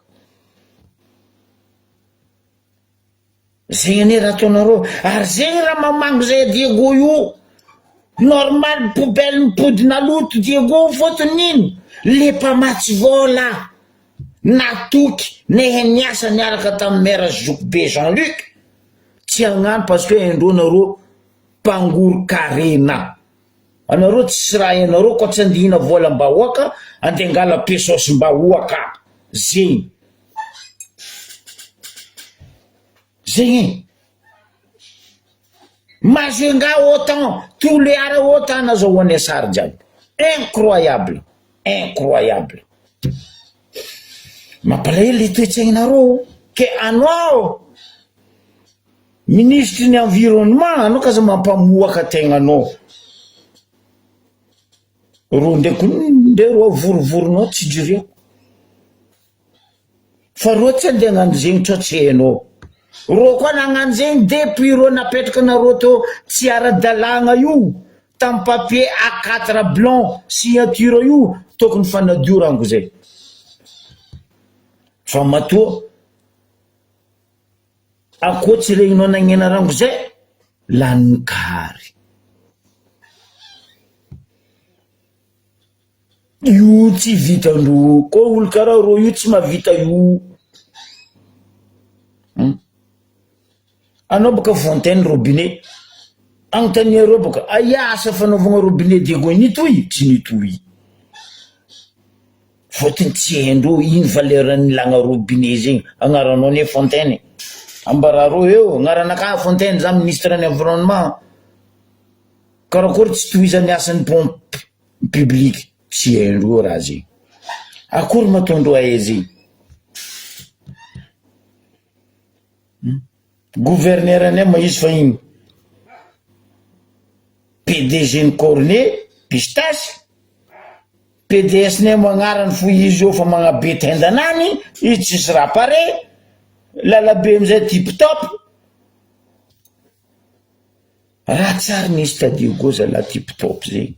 Zegny ane raha ataonareo ary zegny raha mamango zay Diego io normal poubelle mipodina loto Diego fotony ino le mpamatsy vola natoky nehe niasa niaraka tamin'ny maire Zokobe Jean-Luc tsy agnano parce que indreo nareo mpangoro karena. Anareo tsy raha ianareo ko tsy andihina vola mbahoaka andengala pesos mbahoaka zegny zegny mazenga autant tous les ara autant nazahoany sary jiaby. Incroyable incroyable. Mampalahelo le toetsaigninareo ke anao ministre ny environnement anao kaza mampamoaka tegnanao ro ndeko ndero vorovoronao tsy juriako fa ro tsy andeha hagnano zegny tsotra hainao ro koa nagnano zegny depuis ro napetraka nareo teo tsy ara-dalagna io tamin'ny papier A4 blanc signature io tokony fanadiorango zay fa matoa akoatsy regninao nagnena rango zay laniny kary io tsy vitandro ko olo karaha ro io tsy mavita io. Anao baka fontaine robinet agnontaniareo baka aia asa fanaovagna robinet Diego nitoy tsy nitoy fotony tsy haindreo ino valeran'ny lagna robinet zegny agnaranao ne fontaine ambarareo eo agnaranaka fontaine za ministre ny environnement karakory tsy tohizany asan'ny pompe publique tsy haindreo raha zegny akory matondro ay zegny gouverneur anay mahisy fa iny PDG ny Cornet Pistache, PDS nay magnarany fo izy eo fa magnabe tendanany izy tsisy raha pare lalabe amizay tip top raha tsara nisy tadio goza la tip top zay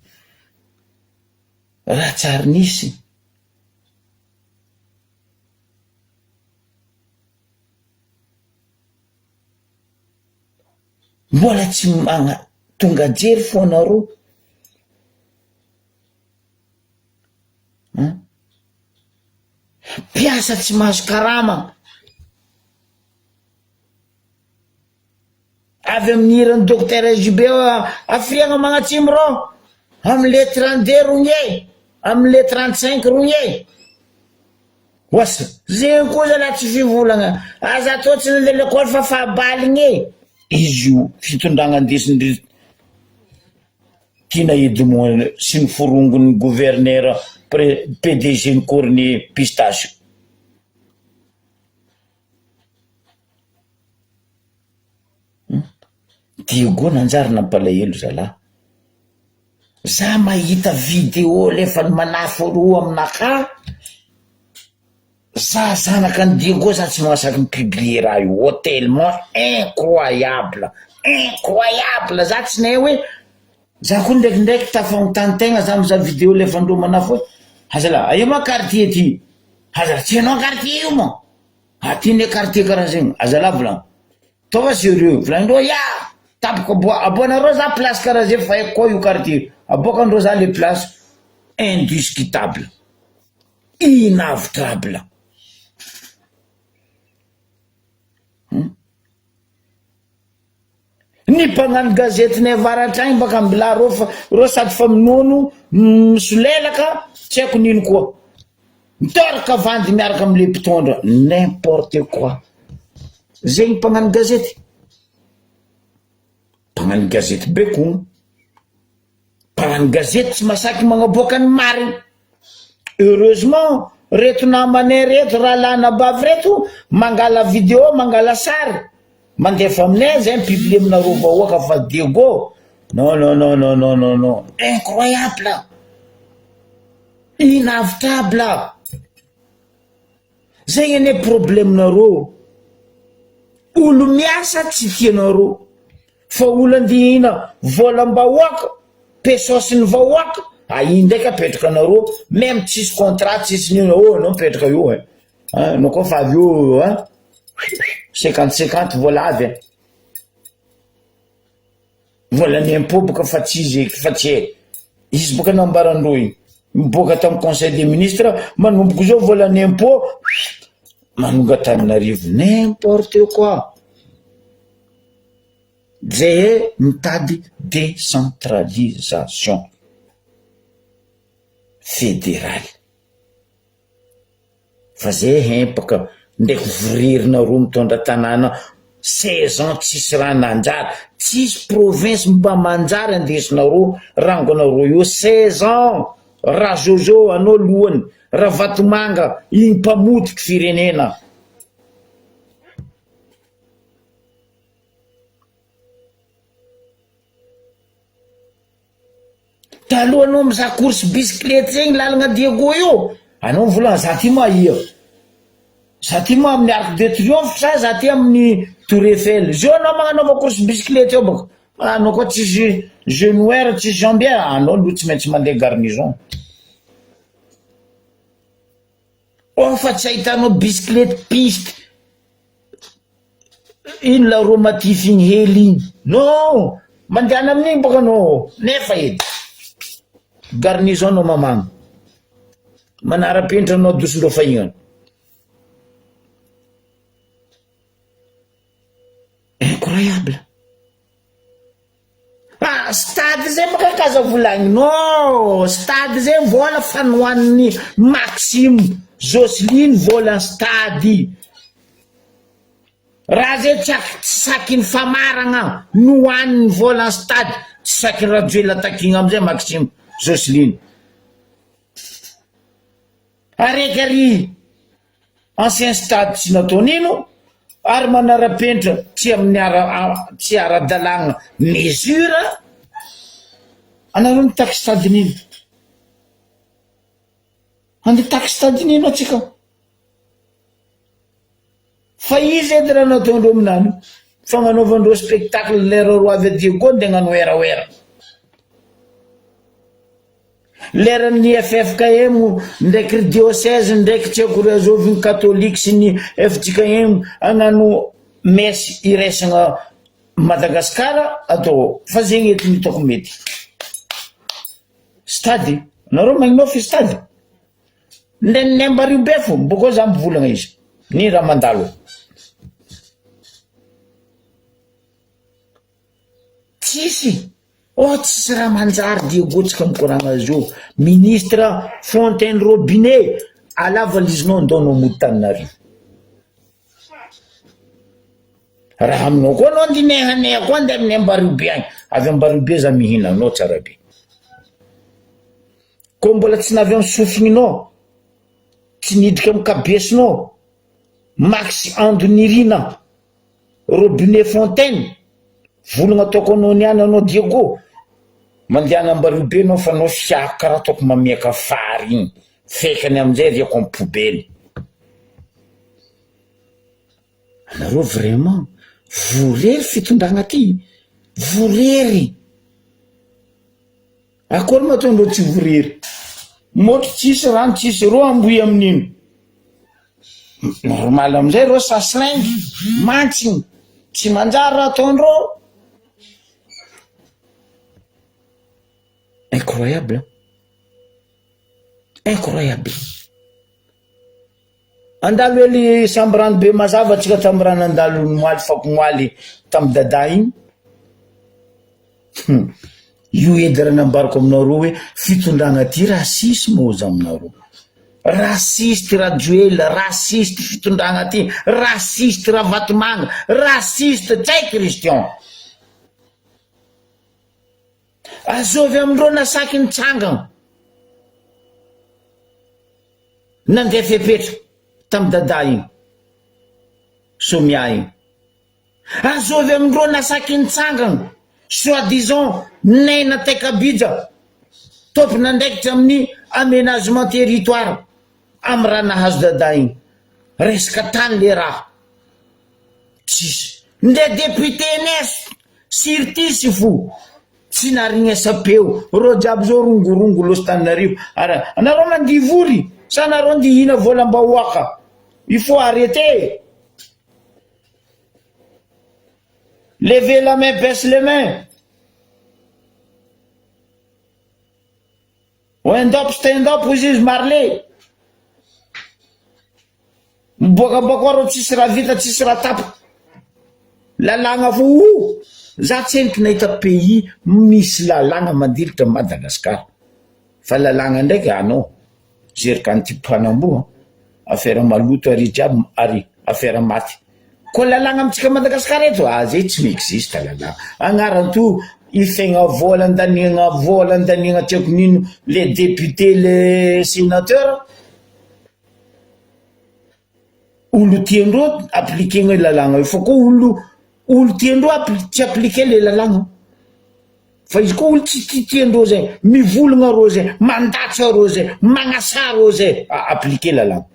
raha tsara nisy mbola tsy tonga jery fonareo piasa tsy mahazo karama avy amin'ny irany docteur JB afriagna magnatsimo rô amle 32 rogné amle 35 rogné wasa zay koa zala tsy fivolagna aza totsy le lekôly fa fahabaligny izy io fitondragna andesiny tina Edmond sy ny forongony gouverneur PDG ny Cornet Pistache Diogo nanjary nampalahelo zala za mahita vidéo lefa manafo roa aminaka za zanaka ny Diogo za tsy masaky mipublier raha io tellement incroyable za tsy nay hoe za koa ndraikindraiky tafagnontany-tegna za miza vidéo lefa andro manafo hoe azala aia ma quartier ty azala tsy hainao quartier io ma aty ne quartier karaha zegny azala volagno tova sérieux volagndreo ya tapako aboanareo za place karaha zay fa haiko koa io quartier aboakandreo za le place indiscutable inavitable ny mpagnano gazety ny avaratragny baka mbila ro sady fa minono misolelaka tsy haiko nino koa mitoraka vandy miaraka amle mpitondra n'importe quoi zegny mpagnano gazety bekogna mpagnano gazety tsy masaky magnaboaka ny mariny heureusement reto namanay reto raha lana bavy reto mangala vidéo mangala sary mandefa aminay zay mipiblie aminareo vahoaka fa Diogo non incroyable inavitable zay ane problème nareo olo miasa tsy tianareo fa olo andihina volam-bahoaka pesosy ny vahoaka iny ndraiky apetraka anareo même tsisy contrat tsisy nino no mipetraka io no koa fa avy io 50-50 vola avy vola ny impôt boka fa tsy izy fa tsy izy boka nambarandreo iny miboaka tamin'ny conseil des ministres manomboko zao vola ny impôt manonga Antananarivo n'importe quoi zay mitady décentralisation fédérale fa zay empaka ndraiky voririna roa mitondra tanàna 16 ans tsisy raha nanjary tsisy province mba manjary andesinareo rangonareo io 16 ans raha Jojo anao lohany raha Vatomanga iny mpamotiky firenena taloha anao mizaha course bicyclette zegny lalagna Diogo io anao volagna za ty ma ia za ty ma amin'ny Arc de Triomphe sa za ty amin'ny Tour Eiffel zio anao magnanaova course bicyclette io boko anao koa tsisy genouer tsisy jambière anao aloha tsy maintsy mandeha garnison fa tsy ahitanao bicyclette piste ino la romatif igny hely igny non mandehana amin'igny boka anao nefa edy garnison no mamagna manara-penitra anao dosindreo fahignana incroyable stade zay makakaza volagny non stade zay vola fanohan'ny Maxime Jocelyne vola stady raha zay tsy sakiny famaragna nohaniny vola stady tsy sakiny rajoela takigna amizay Maxime Jocelyne araiky ary ancien stade tsy natao nino ary manara-penitra tsy amin'ny tsy ara-dalàna mesura anareo mitaky stadinino andeha taky stadinino atsika fa izy edy raha nataondreo aminany fagnanaovandreo spectacle lera roa avy aty koa nde hagnano eraera leran'ny FFKM ndraiky diocèse ndraiky tsy haiko réseau catholique sy ny FJKM hagnano mesy iraisagna Madagasikara atao fa zegny ety hitako mety stady nareo magnofy stady nembario be fo mboko za mivolagna izy ny raha mandalo tsisy tsisy raha manjary diegotsika mikoragna zio ministre Fontaine Robinet alava lizinao ndonao motanarivo raha aminao koa anao ndinehanea koa nde amin'ny Ambaribe agny avy Ambaribe za mihinanao tsara be ko mbola tsy navy amin'ny sofininao tsy nidika amin'ny kabesinao Max Andonirina Robinet Fontaine volagna ataoko anao niany anao Diego mandeha Ambaribe anao fa anao fiako karaha ataoko mamiaka fary igny fekany amin'izay riako amin'ny poubelle anareo vraiment vorery fitondragna ty vorery akory mahatonga tsy vorery motro tsisy rano tsisy ro amboy amin'ino normal amin'izay ro saslingy mantsiny tsy manjary raha ataondreo incroyable incroyable andalo eli sambrano be mazava atsika tamin'ny raha nandalo moaly fako moaly tamin'ny dada igny io edy raha nambariko aminareo hoe fitondragna ty rasisme ozy aminareo rasiste Rajoel rasiste fitondragna ty rasiste Ravatomanga rasiste tsay Christian azovy amindreo nasaky nitsangana nandeha fepetra tamin'ny dada igny somia igny azovy amindreo nasaky nitsangana soi-disant nena taikabija tompy nandraikitra amin'ny aménagement territoire amin'ny raha nahazo dada igny resaka tany le raha tsisy nde député NS sirtisy fo tsy narignesa-peo ro jiaby zao rongorongo loso Tananarivo anareo mandivory sa anareo ndihina volam-bahoaka il faut arrêter levez la main baisse les mains wind up stand up hozy izy marle miboakaboaka ro tsisy raha vita tsisy raha tapo lalagna fo za tsy henoko nahita pays misy lalagna mandilitra Madagasikara fa lalagna ndraiky anao zerika antipanambo affaire maloto ary jiaby ary affaire maty ko lalagna amitsika Madagasikara eto zay tsy existe lalagna agnaranto ifegna volan-danigna tiako nino les députés les sénateurs olo tiandreo appliquer lalagna io fa ko olo tiandreo tsy appliquer le lalagna fa izy ko olo tsy tiandreo zay mivolagna ro zay mandatsa ro zay magnasa ro zay appliquer lalagna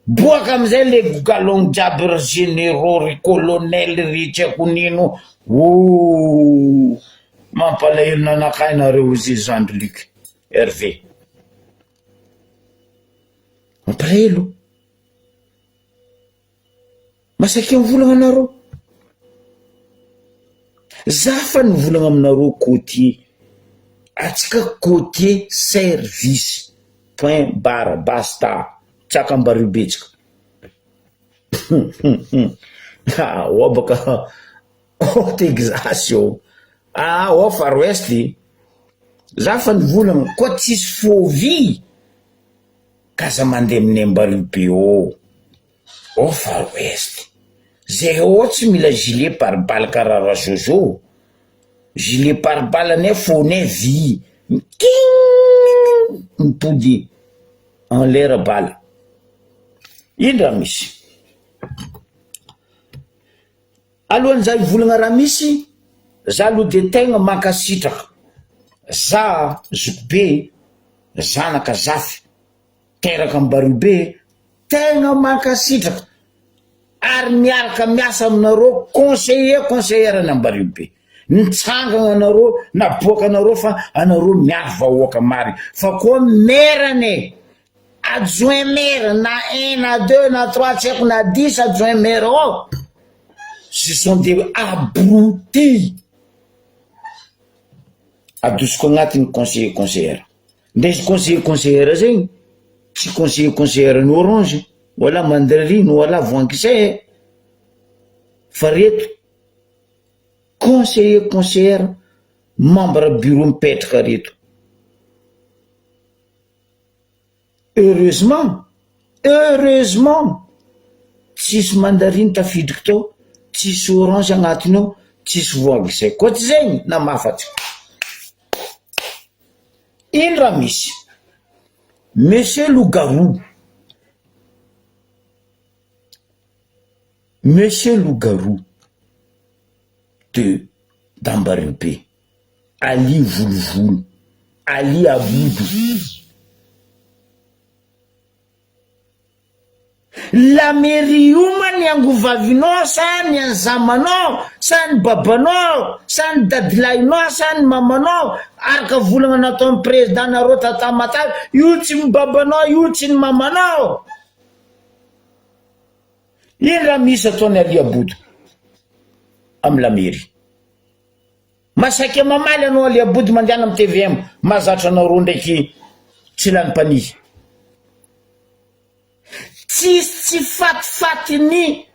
boaka amizay le galon jiaby ry généraux ry colonel ry tsy haiko nino mampalahelo nanakay nareo zy Jean-Luc Hervé mampalahelo masaky mivolagna anareo za fa nivolagna aminareo côté atsika côté service point barre basta tsaka Ambaribetsika baka Texas yo Far West za fa nivolagna koa tsisy fovy kaza mandeha amin'ny Ambaribe Far West zay tsy mila gilet pare-balles karaha Jojo gilet pare-balles ne fone vy mipody en l'air balle indra misy alohan'izay volagna raha misy za aloha de tegna mankasitraka za zokobe zanaka zafy teraka ambarobe tegna mankasitraka ary miaraka miasa aminareo conseillère Ambaribe nitsangana anareo naboaka anareo fa anareo miaro vahoaka mary fa koa mairane adjoint maire na 1 na 2 na 3 tsy haiko na 10 adjoint maire ao ce sont des abrutis adosiko agnatiny conseillère ndesy conseillère zegny tsy conseillère ny orange wala mandarine wala voangisay fa reto conseillère membre bureau mipetraka reto heureusement tsisy mandarine tafidiko tao tsisy orange agnatiny ao tsisy voangisay koa tsy zegny na mafatsy ino raha misy monsieur loup-garou d'Ambaribe ali volovolo ali abudu la mairie io ny angovavinao sa ny anzamanao sa ny babanao sa ny dadilahinao sa ny mamanao araka volagna natao amin'ny président nareo tatamata io tsy ny babanao io tsy ny mamanao ino raha misy ataony aliabodo amy la mairie masaka mamaly anao aliabodo mandeana amy TVM mazatra anareo ndraiky tsy lanim-panihy tsy fatifatiny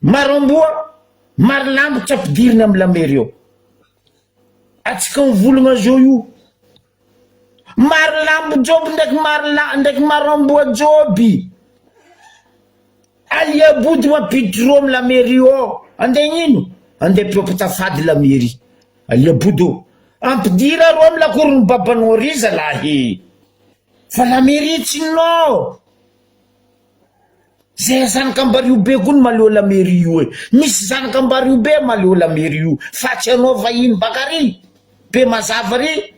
maramboa marilambo tsy ampidiriny amy la mairie eo atsika mivolagna zao io marilambo joby ndraiky maramboa joby aliabodo mampiditro amy la mairie ao andegnino ande piopitafady la mairie aliabodo ampidira ro amy lakorony babanao riza lahy fa la mairie tsinao zay zanaka Ambaribe koa maleo la mairie io misy zanaka Ambaribe maleo la mairie io fa tsy anao vahiny bakary be mazava ry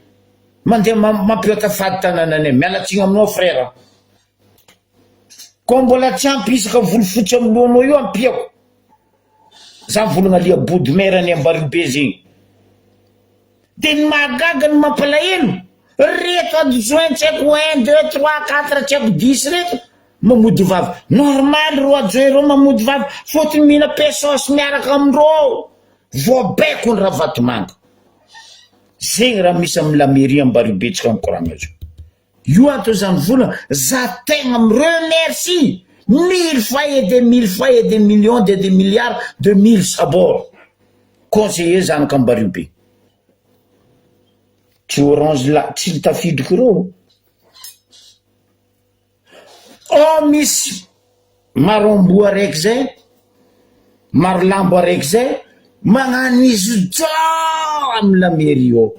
mandeha mampiotafady tanànanay mialatsigny aminao frère ko mbola tsy ampisaka volo fotsy amy lohanao io ampiako za volagna aliabodo maire ny Ambaribe zegny de ny mahagaga ny mampalahelo reto adjoint tsy haiko 1 2 3 4 tsy haiko 10 reto mamody vavy normal ro adjoint ro mamody vavy fotony mihina pesos miaraka amindreo voabeko ny raha vatomanga zegny raha misy amy la mairie Ambaribe tsika mikoragna azo io ato zany volagna za tegna me remercie 1000 fois et des millions de des milliards de mille sabord conseiller zanaka Ambaribe tsy orange la tsy tafidiko reo misy maramboa araiky zay marilambo araiky zay magnano izy jo amy la mairie ao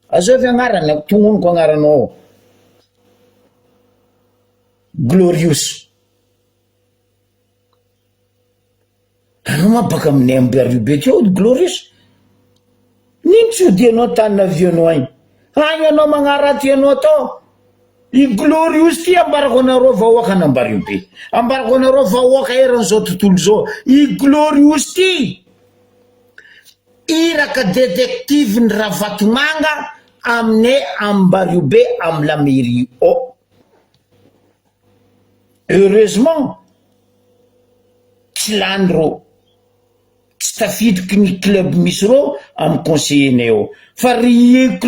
azovy agnarany tongonoko agnaranao Glorious anao mabaka aminay Ambaribe teo Glorious nino tsy odianao tany navianao agny anao magnaraty anao tao i Glorious ty ambarako anareo vahoaka an'Ambaribe ambarako anareo vahoaka eran'izao tontolo zao i Glorious ty iraka détective ny Ravatomanga aminay Ambaribe amy la mairie ao heureusement tsy lany ro tsy tafidiky ny club misy ro amy conseillernay ao fa ry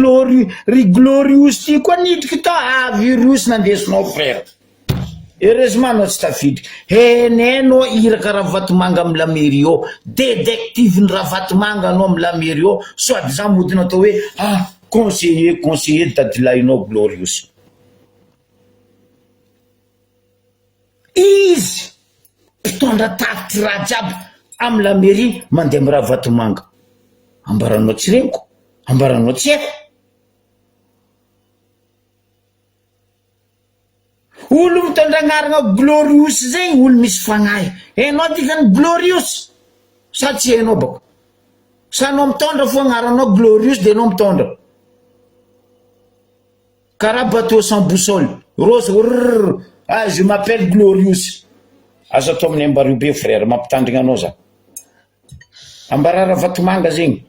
Glorious ty koa nidriky tao virus nandesinao frère heureusement anao tsy tafidiky henenao iraka Ravatomanga amy la mairie ao détective ny Ravatomanga anao amy la mairie ao sady za modina atao hoe conseiller dadilahinao Glorious izy mpitondra tafitry raha jiaby amy la mairie mandeha amy Ravatomanga ambaranao tsy reniko ambaranao tsy haiko olo mitondra agnarana Glorious zegny olo misy fagnahy enao dikany Glorious sa tsy hainao bako sa anao mitondra fo agnaranao Glorious de anao mitondra karaha bateau sans boussole rose je m'appelle Glorious azo atao amin'ny Ambaribe frère mampitandrigna anao za ambarara vatomanga zegny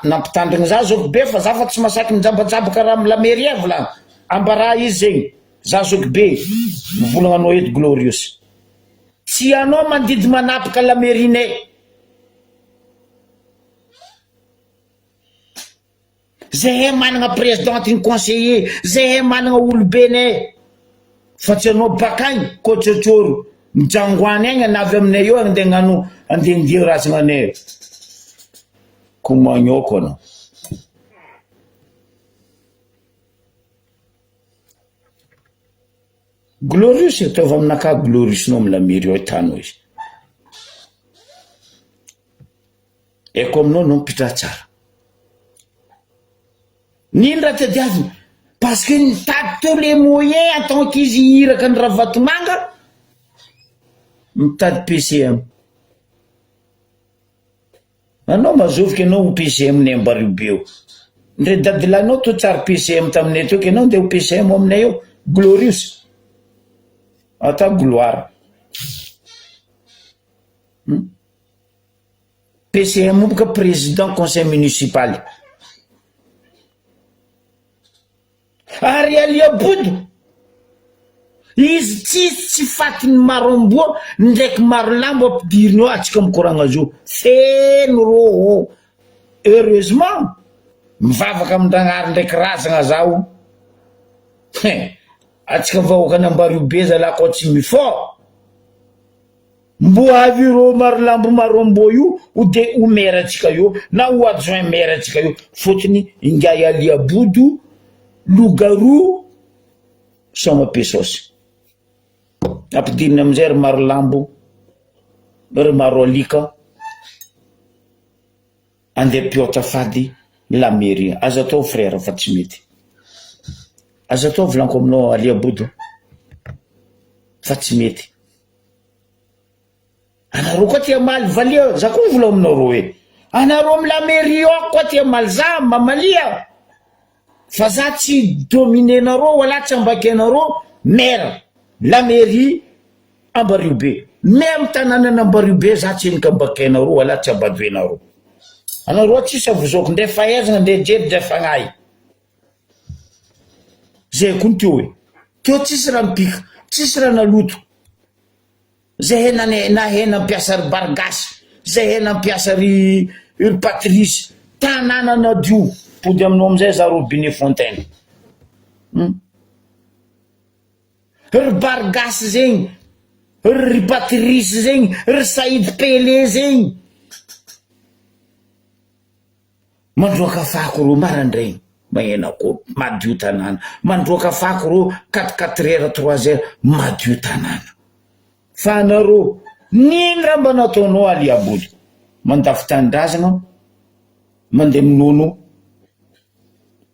nampitandrigna za zoko be fa za fa tsy masaky mijabajabaka raha amla mairie volagna ambara izy zegny za zoko be mivolagna anao eto Glorious tsy anao mandidy manapaka la mairinay zahay managna présidente ny conseiller zahay managna olobenay fa tsy anao bakagny kôtsatsôro mijangoany agny anavy aminay eo andeha gnano andeha razagna anay komagnoko anao Glorious ataova aminaka Glorious nao amila mairie eo tanao izy eko aminao no mipitra tsara nino raha tadiavina parce que nitady teo les moyens en tant qu'izy hiraka ny raha vatomanga mitady PCM anao mazoviky anao ho PCM ny Ambaribe eo ndre dadilanao to tsara PCM taminay teo kenao ndeha ho PCM aminay eo Glorious ata gloire PCM boka président conseil municipal ary Aliabodo izy tsy fatiny maro amboa ndraiky maro lambo ampidiriny eo atsika mikoragna zo feno rô heureusement mivavaka amin-dragnary ndraiky razagna zao atsika vahoakany Ambaribe zalako tsy mifort mbo avy rô maro lambo maro amboa io ou de ho maire atsika io na ho adjoint maire atsika io fotony ingay Aliabodo loup-garou soma pesos ampidiriny amizay ry maro lambo ry maro alika andeha piota fady la mairie azo atao frère fa tsy mety azo atao volanko aminao Aliabodo fa tsy mety anareo koa tia maly valia za koa vola aminao ro hoe anareo amila mairie eo koa tia maly za mamalia fa za tsy dominenareo wala tsy ambakenareo maire la mairie Ambaribe même tanàna Ambaribe za tsy enika ambakenareo wala tsy abadoenareo anareo tsisy avozoko nde fahaizana nde jery nde fagnahy zay koa teo hoe teo tsisy raha mipika tsisy raha naloto zahay nahay nampiasa ry Bargasy zahay nampiasa ry Patrice tanàna nadio pody aminao amizay za Robinet Fontaine ry Bargasy zegny ry Patrice zegny ry Saïd Pelé zegny mandroaka fako ro marandregny magnenako madio tanàna mandroaka fako ro 4 heures 3 heures madio tanàna fa anareo nino raha mba nataonao Aliabodo mandafy tanindrazana mandeha minono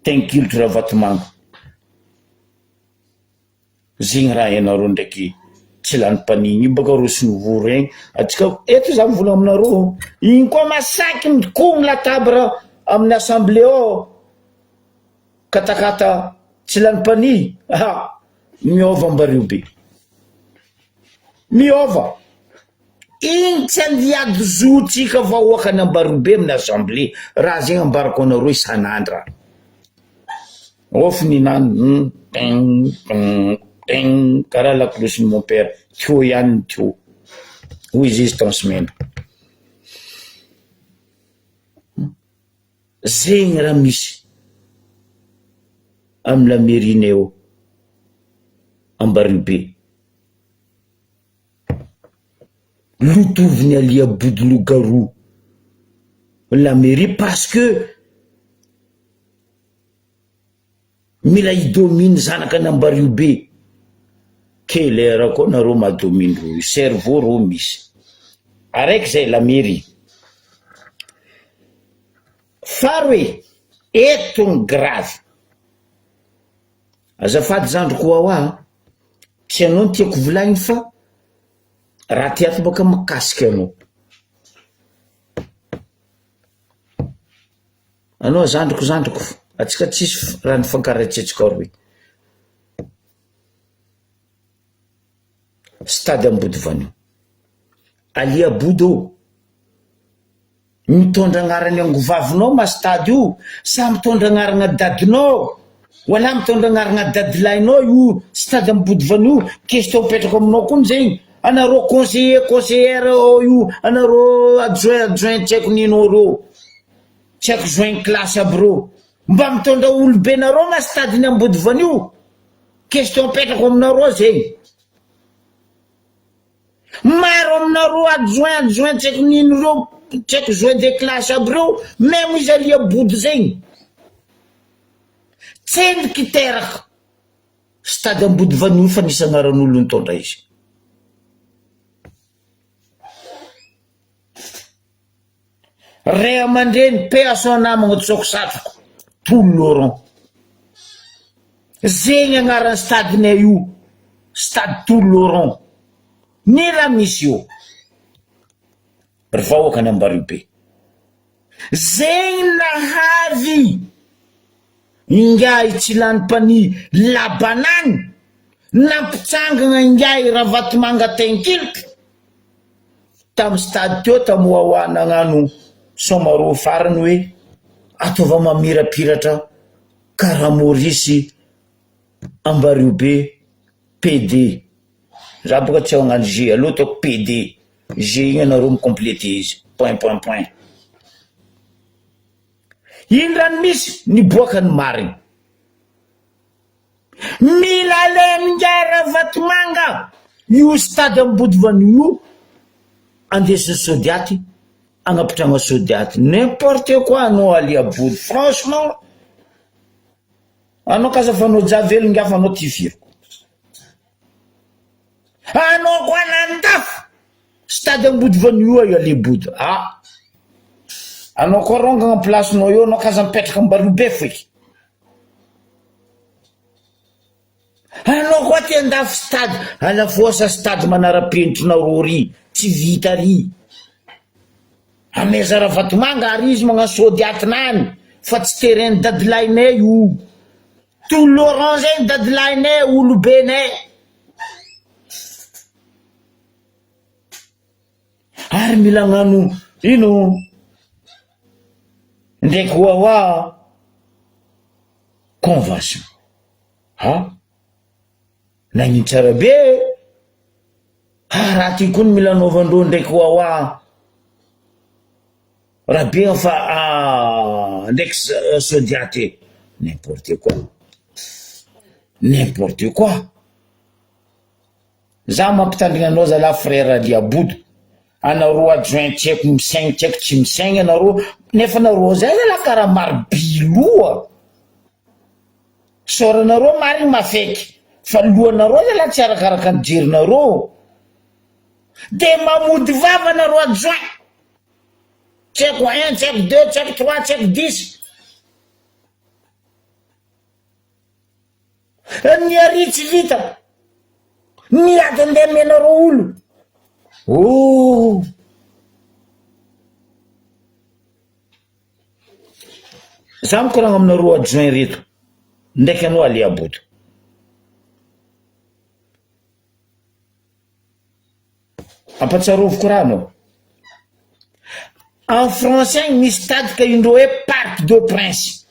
tenkilitra vatomanga zegny raha ianareo ndraiky tsy lany panigny io baka ro sinovo regny atsika eto za mivola aminareo igny koa masaky mikogny latabra amin'ny assemblée ao katakata tsy lany pani miova Ambaribe miova igny tsy andiady zotsika vahoakany Ambaribe amin'ny assemblée raha zegny ambarako anareo isan'andra ofininany karaha la cloche de mon père teo ihany teo hoy izy izy transmena zegny raha misy amila mairinay eo Ambaribe lotoviny Aliabodo loup-garou la mairie parce que mila idomine zanakany Ambaribe kelera koa nareo madomine ro cerveau ro misy araiky zay la mairie faro hoe eto ny grave azafady zandro koa tsy anao ny tiako volagny fa raha tiato baka makasika anao anao zandriko atsika tsisy raha ny fankaratsetrika roy stady Ambody Vanio alia Bodo mitondra agnarany angovavinao ma stady io sa mitondra agnarana dadinao wala mitondra agnarana dadilahinao io stady Ambody Vanio question petraka aminao koa zegny anaro conseillère io anaro adjoint tseko nino ro tseko joint classe aby ro mba mitondra olobe nareo ma stady ny Ambody Vanio question petraka aminareo zegny maro aminareo adjoint tseko nino ro tseko joint de classe aby reo même izy alia Body zegny tsendriky teraka stady Ambody Vanio fa nisy agnaran'olo nitondra izy Ray aman-dreny paix à son âme agnatsoko satroko Tolo Laurent zegny agnarany stadinay io stade Tolo Laurent ny raha misy io ry vahoaka ny Ambaribe zegny nahavy ingay tsy lany-pani labanany nampitsangana ingay Ravatomanga tenkilika tamy stade teo tamy hoahoana agnano somaro farany hoe ataova mamirapiratra karaha Maurice Ambaribe PD za boka tsy agnano G aloha ataoko PD G igny anareo mikomplété izy point iny rano misy niboaka ny mariny mila lemingay Ravatomanga io stade Ambody Vanio andesiny Sodiaty agnapitrana Sodiaty n'importe quoi anao alia Body franchement anao kazafanao javelo ngafa anao tifiriko anao koa nandafo stade Ambody Vanio io alia Body anao koa rongana place nao io anao kaza mipetraka Ambaribe feky anao koa ty andafo stade alafoasa stade manara-penitrinareo ry tsy vita ry ameza Ravatomanga ary izy magnano Sodiatinany fa tsy terrain dadilahinay io Tolo Laurent zegny dadilahinay olobenay ary mila agnano ino ndraiky hoahoa convention nagnino tsara be raha ty koa ny mila anaovandreo ndraiky hoahoa raha be fa ndraiky Sodiaty n'importe quoi za mampitandrina anao zala frère alia Body anareo adjoint tseko misaigny tseko tsy misaigny anareo nefa anareo zay zala karaha maro biloa soranareo marigny mafeky fa lohanareo zala tsy arakaraka ny jerinareo de mamody vava anareo adjoint tseko 1 tseko 2 tseko 3 tseko 10 ny ary tsy vita miady andeha menareo olo za mikoragna aminareo adjoint reto ndraiky anao alia Body ampatsaroviko raha anao en français misy tadika indreo hoe Parc de Prince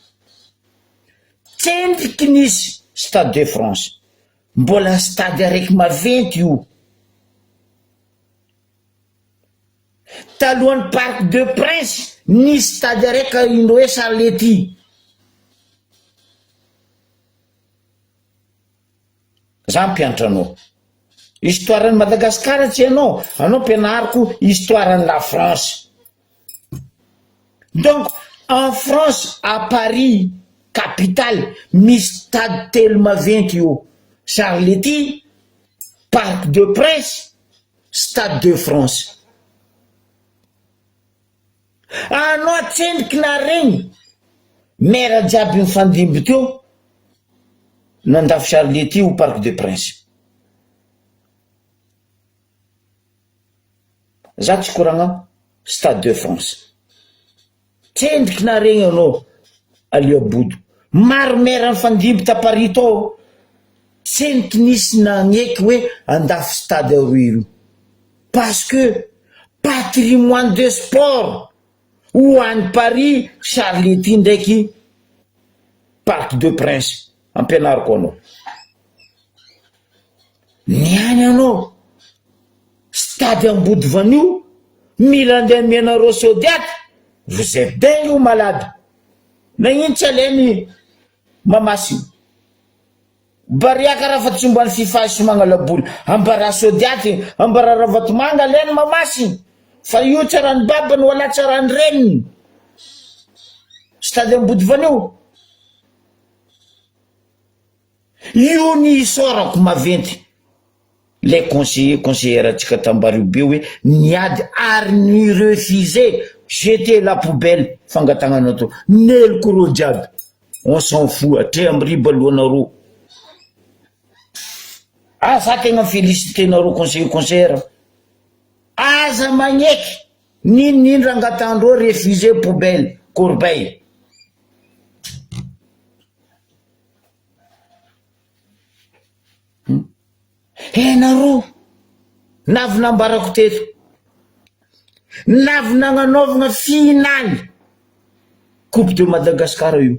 tsendriky nisy Stade de France mbola stade araiky maventy io talohan'ny Parc de Prince nisy stade araiky indreo hoe Sarlety za mpianatra anao histoire ny Madagasikara tsy anao mpianariko histoire ny la France donc en France à Paris capitale misy stade telo maventy io Sarlety Parc de Prince Stade de France anao tsendriky na regny mera jiaby mifandimby teo nandafo Sarlety ou Parc de Prince za tsy koragna Stade de France tsendriky na regny anao Aliabodo maro mera fandimby taparito ao tseniky nisy nagneky hoe andafy stade aroe io parce que patrimoine de sport ho an'ny Paris Charletti ndraiky Parc de Prince ampianariko anao niany anao stade Ambody vanio mila andeha mianareo sodiaty vous êtes dingue ou malade nagnino tsy aleny mamasiny bariaka raha fa tsombany fifahasomagna laboly ambara sodiaty ambara ravatomanga leny mamasiny fa io tsarany babany wala tsarany reniny stade Ambody vanio io ny isorako maventy les conseillers atsika tambariobe hoe niady ary ny refusé jeter la poubelle fangatagna to neliko ro jiaby on s'en fout atre amriba loanareo za tegna félicité nareo conseiller aza magneky ninino rangatandreo refusé poubelle corbeille nareo navy nambarako teto navy nagnanaovagna finaly coupe de Madagascar io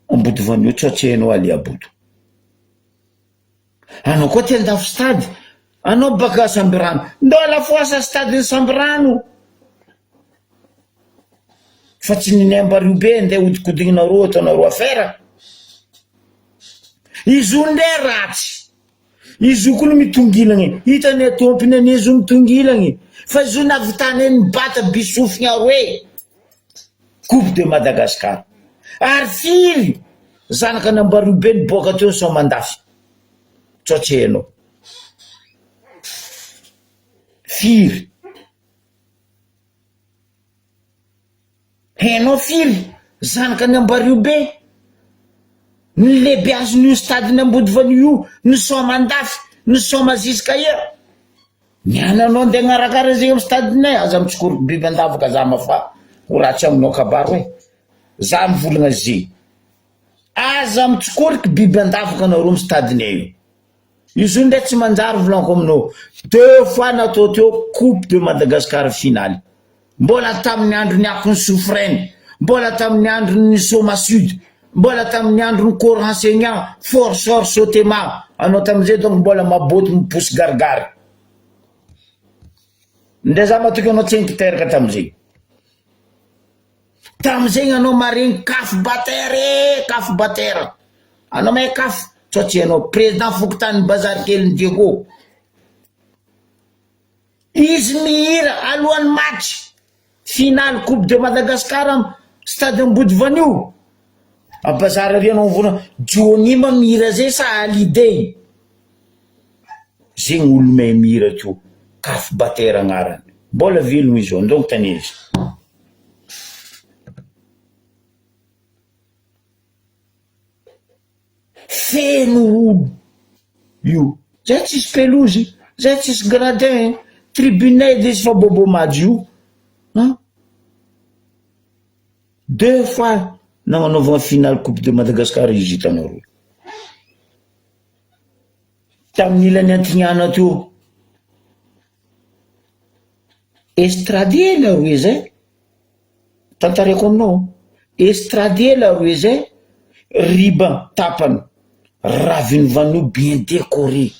Ambody vanio tsotra hainao Aliabodo anao koa ty andafy stady anao baka Sambirano ndola foasa stade ny Sambirano fa tsy niny Ambariobe ndeha hodikodignareo ataonareo affaire izy io nde ratsy izy io koa mitongilagny hitany tompiny any izy io mitongilagny fa izy io navitany ny bata bisofigny aroe coupe de Madagascar ary firy zanaka n'Ambariobe niboaka teo so mandafy tsotra hainao firy hainao firy zanaka n'Ambariobe ny lehibe azon'io stade n'Ambody vanio io ny somandafy ny soma ziska ia niananao ndeha gnarakaraka zegny amy stadinay aza mitsokoriko biby andavaka za mafa ho ratsy aminao kabaro hoe za mivolagna ze aza mitsokoriko biby andavaka anareo amy stadinay io izy io ndray tsy manjary volaniko aminao 2 fois natao teo coupe de Madagascar finale mbola tamin'ny androny akony Soufrene mbola tamin'ny androny Soma Sud mbola tamin'ny androny corps enseignant forceur Sotema anao tamin'izay donc mbola maboty miposy garigary ndray za matoky anao tsy teraka tamin'izay anao maregny kafo batera anao mahay kafo tsotra hainao président Fokotany bazary kely Diego izy mihira alohan'ny match finale coupe de Madagascar stade Ambody vanio abazary ary anao mivona Jonima mihira zay sa Hallyday zegny olo may mihira teo kafo batera agnarany mbola velogno izy andongo tany izy feno olo io zay tsisy pelouse zay tsisy gradin tribunay de fa bobo madio io 2 fois nagnanaovagna finale coupe de Madagascar izy hitanareo tamin'ny ilany antignana teo estradie la roe zay tantareko aminao estradie la roe zay riban tapany raviny vanio bien décoré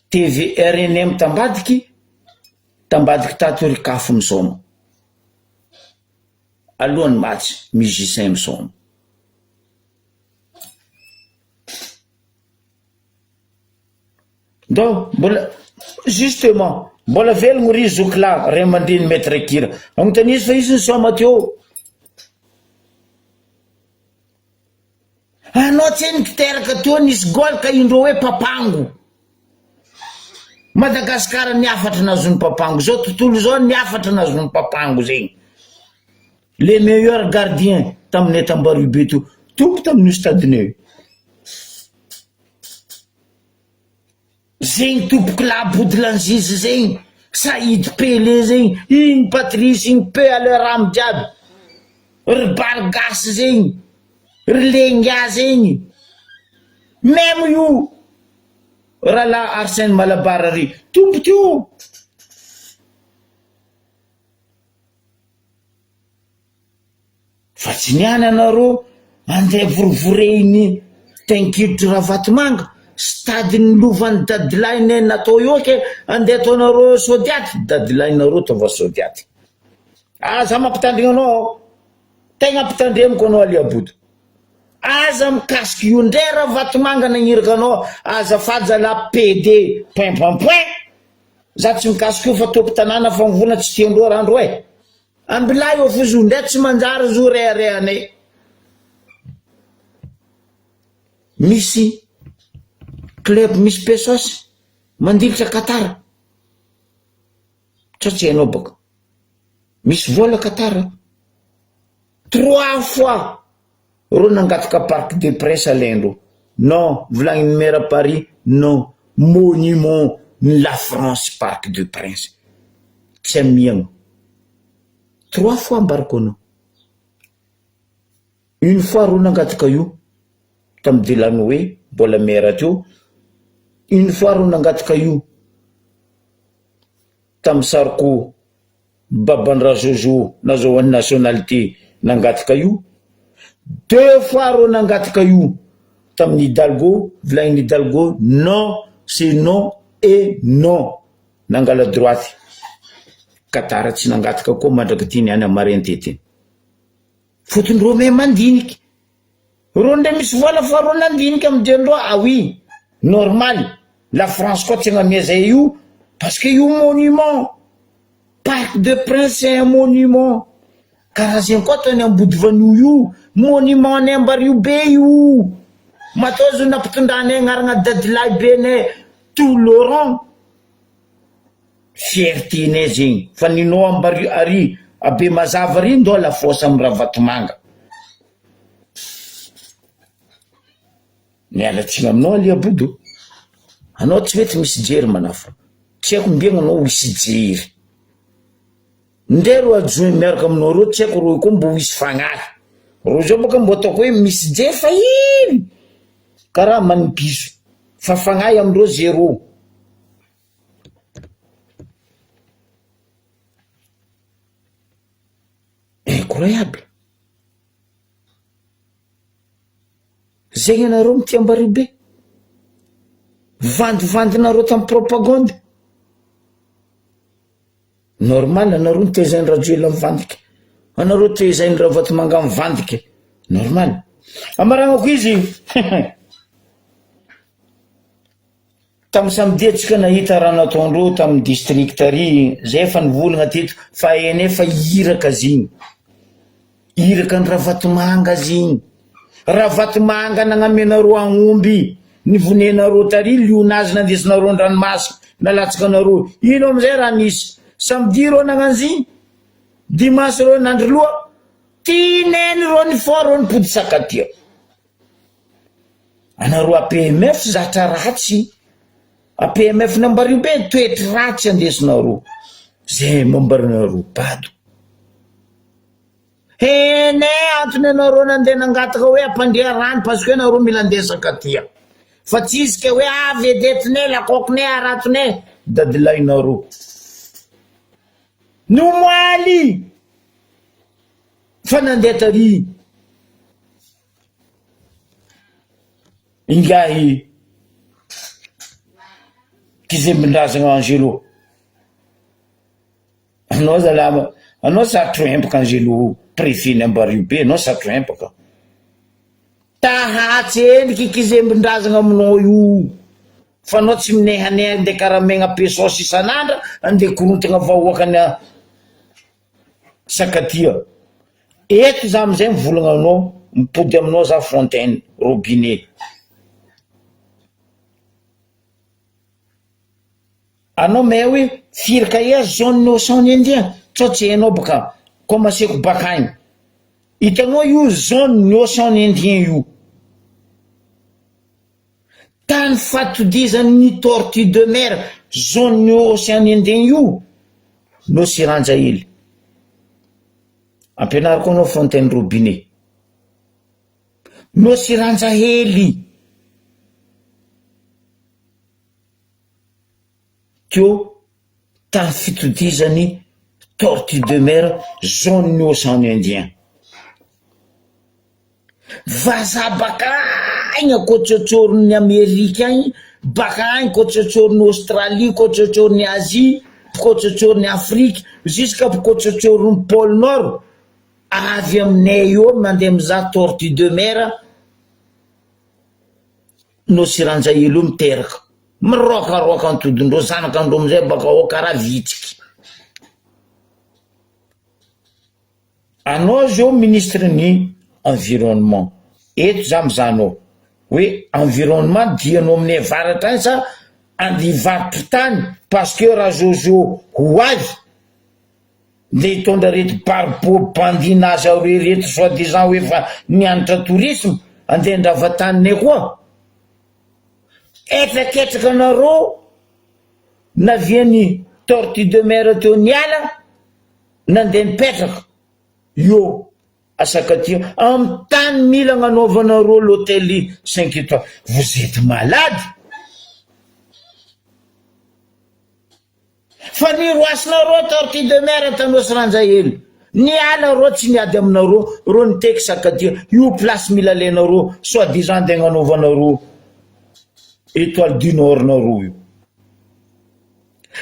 TV RNM tambadiky tato ry kafo misoma alohan'ny match musicien misoma donc mbola justement mbola velogno ry zokla ray aman-dreny maître kira agnontany izy fa izy nisoma teo anao tsy nikiteraka teo nisy gol ka indreo hoe papango Madagascar niafatra nazon'ny papango zao tontolo zao niafatra nazon'ny papango zegny les meilleurs gardiens tamin'ny Tambaribe teo tompo tamin'io stadinay zegny tompoky labody lanzizy zegny Saïd Pelé zegny igny Patrice igny pe ale ramo jiaby ry balgasy zegny, ry lenga zegny, memo io raha la Arsène Malabara ry tombo tio. Fa tsy niany anareo andeha vorovoreny tenkiditry Ravatomanga, stadiny lovan'ny dadilahinay natao eo ke andeha ataonareo sodiaty, dadilahinareo taova sodiaty. Aza mampitandrina anao, tegna ampitandremiko anao Aliabodo. Aza mikasiky io ndray Ravatomanga nagniraka anao, aza faja la PD point point point. Za tsy mikasiky io fa tompon-tanàna fa mivolana tsy tiandreo randro e. Ambilay eo fo zo ndray tsy manjary zo reharehanay. Misy club misy pesosy mandilitra Qatar. Tsy hainao baka. Misy vola Qatar. 3 fois ro nangataka Parc des Princes alendro. Non, volagny maire Paris, non. Monument la France Parc des Princes. Tsy amiagna. 3 fois embarqué anao. Une fois ro nangataka io tam Delanoë mbola maire teo. Une fois ro nangataka io tam Sarko babandraha Jojo nazahoany nationalité nangataka io. 2 fois ro nangataka io tamin'ny Hidalgo, volagny Hidalgo, non, c'est non et non. Nangala droite. Qatar tsy nangataka koa mandraka ty niany amarenteteny. Fotony ro me mandiniky. Ro ndre misy vola fa ro nandiniky amindreo. Ah oui, normal. La France koa tsy agnamezay io parce que io monument. Parc de Prince c'est un monument. Karaha zegny koa tany ambody vanio io, monument ny Ambario be io. Matao zo nampitondranay agnarana dadilahy benay tout Laurent. Fierté nay zegny fa ninao Ambario ary abe mazava ry ndo la fosse amin'ny Ravatomanga. Mialatsiny aminao Aliabodo. Anao tsy mety misy jery manafa. Tsy haiko mbiagna anao misy jery. Ndray ro adjoint miaraka aminao ro tsy haiko ro koa mbo hisy fagnahy. Ro zao boka mbo ataoko hoe misy jery fa iny. Karaha manimpiso. Fa fagnahy amindreo zéro. Incroyable. Zegny anareo mity Ambario be. Vandivandinareo tamin'ny propagande. Normal anareo nitezany radio ela mivandika. Anareo tezany Ravatomanga mivandika. Normal. Amaragnako izy. Tamin'ny samedi atsika nahita raha nataondreo tamin'ny district ary. Zay fa nivolagna teto fa ene fa iraka zigny. Iraka ny Ravatomanga zigny. Ravatomanga nagnamenareo agnomby. Nivonenareo tary lionazy nandesinareo an-dranomasina nalatsaka anareo. Ino amizay raha nisy? Samedi ro nagnano zigny. Dimanche ro nandro loha. Tineny ro ny fort ro nipody sakatia. Anareo APMF zatra ratsy. APMF n'Ambario be toetry ratsy andesinareo. Zay mambarinareo bado. Ene antony anareo nandeha nangataka hoe ampandria rano parce que anareo mila andeha sakatia. Fa tsy izy ke hoe vedetinay lakokinay aratonay dadilahinareo. Nomaly fa nandeha tary ingahy Kizembindrazana Angelo. Anao zalama, anao satro empaka Angelo préfet n'Ambario be, anao satro empaka. Tahatsy endriky Kizembindrazana aminao io. Fa anao tsy minehaneha andeha karamegna pesosy isan'andra andeha korontagna vahoakana sakatia. Eto za amizay mivolagna anao, mipody aminao za fontaine, robinet. Anao may hoe firaka ia zone Océan Indien, tsy hainao baka komaseko bakagny. Hitanao io zone Océan Indien io. Tany fatodizan'ny tortue de mer zone Océan Indien io no Siranja hely. ampianariko anao Fontaine Robinet. Nosy Ranjahely teo tany fitodizany Tortue de Mer zone ny Océan Indien. Vaza baka agny akoatsotsorony Amerika agny, baka agny koatsotsorony Australie, koatsotsorony Asie, koatsotsorony Afrique, jusqu'à koatsotsorony pôle Nord. Avy aminay eo mandeha mizaha Tortue de Mer, Nosy Ranjahely io miteraka mirokaroka antodindreo, zanakandreo amizay baka ao karaha vitsiky. Anao zao ministre ny environnement, eto za mizanao hoe environnement dianao amin'ny avaratra any sa andivarotry tany, parce que raha Jojo ho avy nde hitondra reto paripo bandinazy ao reto soi-disant hoe fa nianatra tourisme andeha andravataniny koa. Etraketraka anareo naviany Tortue de Mer teo niala nandeha nipetraka io asakatia amin'ny tany mila gnanaovanareo l'hôtel 5 étoiles. Vous êtes malade. Fa niroasinareo Tortue de Mer ta Nosy Ranjahely, niala reo tsy niady aminareo, ro niteky sakatia io place mila lenareo soi-disant andeha gnanaovanareo Étoile du Nord nareo io.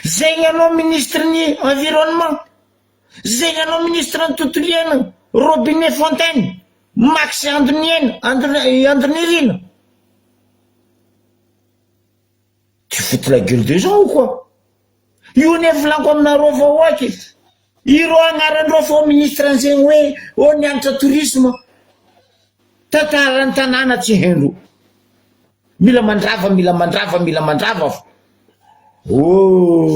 Zegny anao ministre ny environnement, zegny anao ministre ny tontolo iainana, Robinet Fontaine, Max Andrinirina. Tu fous la gueule des gens ou quoi? Io ne volanko aminareo vao aky. Iro agnarandreo fa ministre an'zegny hoe o nianatra tourisme. Tantarany tanàna tsy haindro. Mila mandrava. Oh,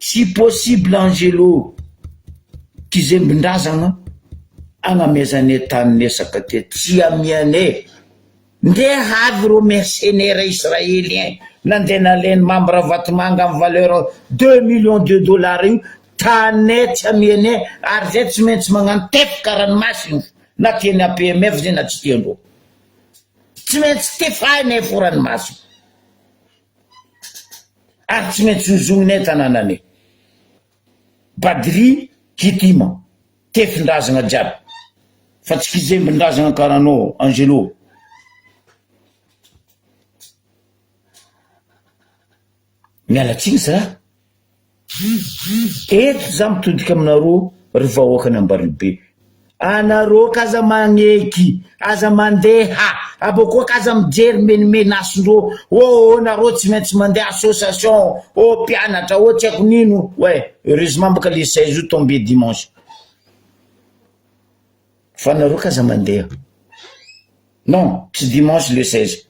si possible Angelo, kizembindrazana agnamezane tanine sakatia tsy amiane. Ndeha avy ro mercenaire israélien nandeha naleny membre vatomanga amin'ny valeur 2 millions de dollars io, tane tsy amiane, ary zay tsy maintsy magnano tefaka ranomasina na tiany APMF zay na tsy tiandreo. Tsy maintsy tefahinay fo ranomasina, ary tsy maintsy hozognonay tanànanay. Badri Kitima tefindrazana jiaby, fa tsy kizembindrazana karaha anao Angelo. Mialatsiny za eto za mitodika aminareo ry vahoakany Ambaribe. Anareo kaza magneky, aza mandeha, aboko kaza mijery menace-ndreo, oh nareo tsy maintsy mandeha association, oh mpianatra, oh tsy haiko nino. Ouais, heureusement baka le 16 io tombé dimanche. Fa nareo kaza mandeha. Non, tsy dimanche le 16.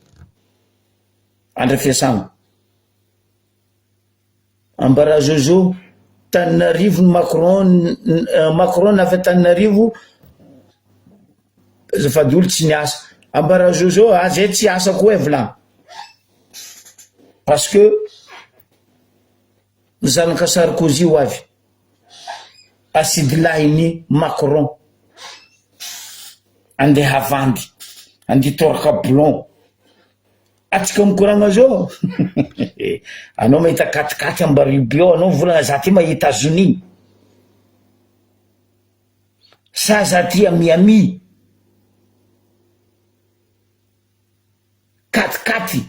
Andro fiasana. Ambara Jojo Tananarivo Macron nafa Tananarivo zafady olo tsy niasa. Ambara Jojo zay tsy asa koa volagny, parce que zanaka Sarkozy ho avy asidilahiny Macron andeha havandy, andeha toraka blon. Atsika mikoragna zao anao mahita katikaty Ambaribe ao, anao volagna za ty mahita États-Unis sa za ty Miami. Katikaty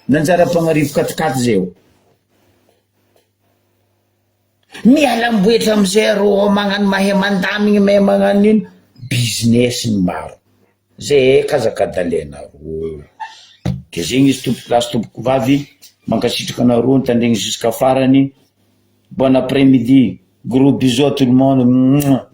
nanjara mpagnarivo katikaty zay o. Mialamboetra amizay ro magnano mahay mandamigny mahay magnano ino business ny maro zay kazakadalena ro. Ke zegny izy tompoko lasy tompoko vavy mankasitraka anareo nitandregny jusqu'à farany. Bon après-midi, gros bisous à tout le monde.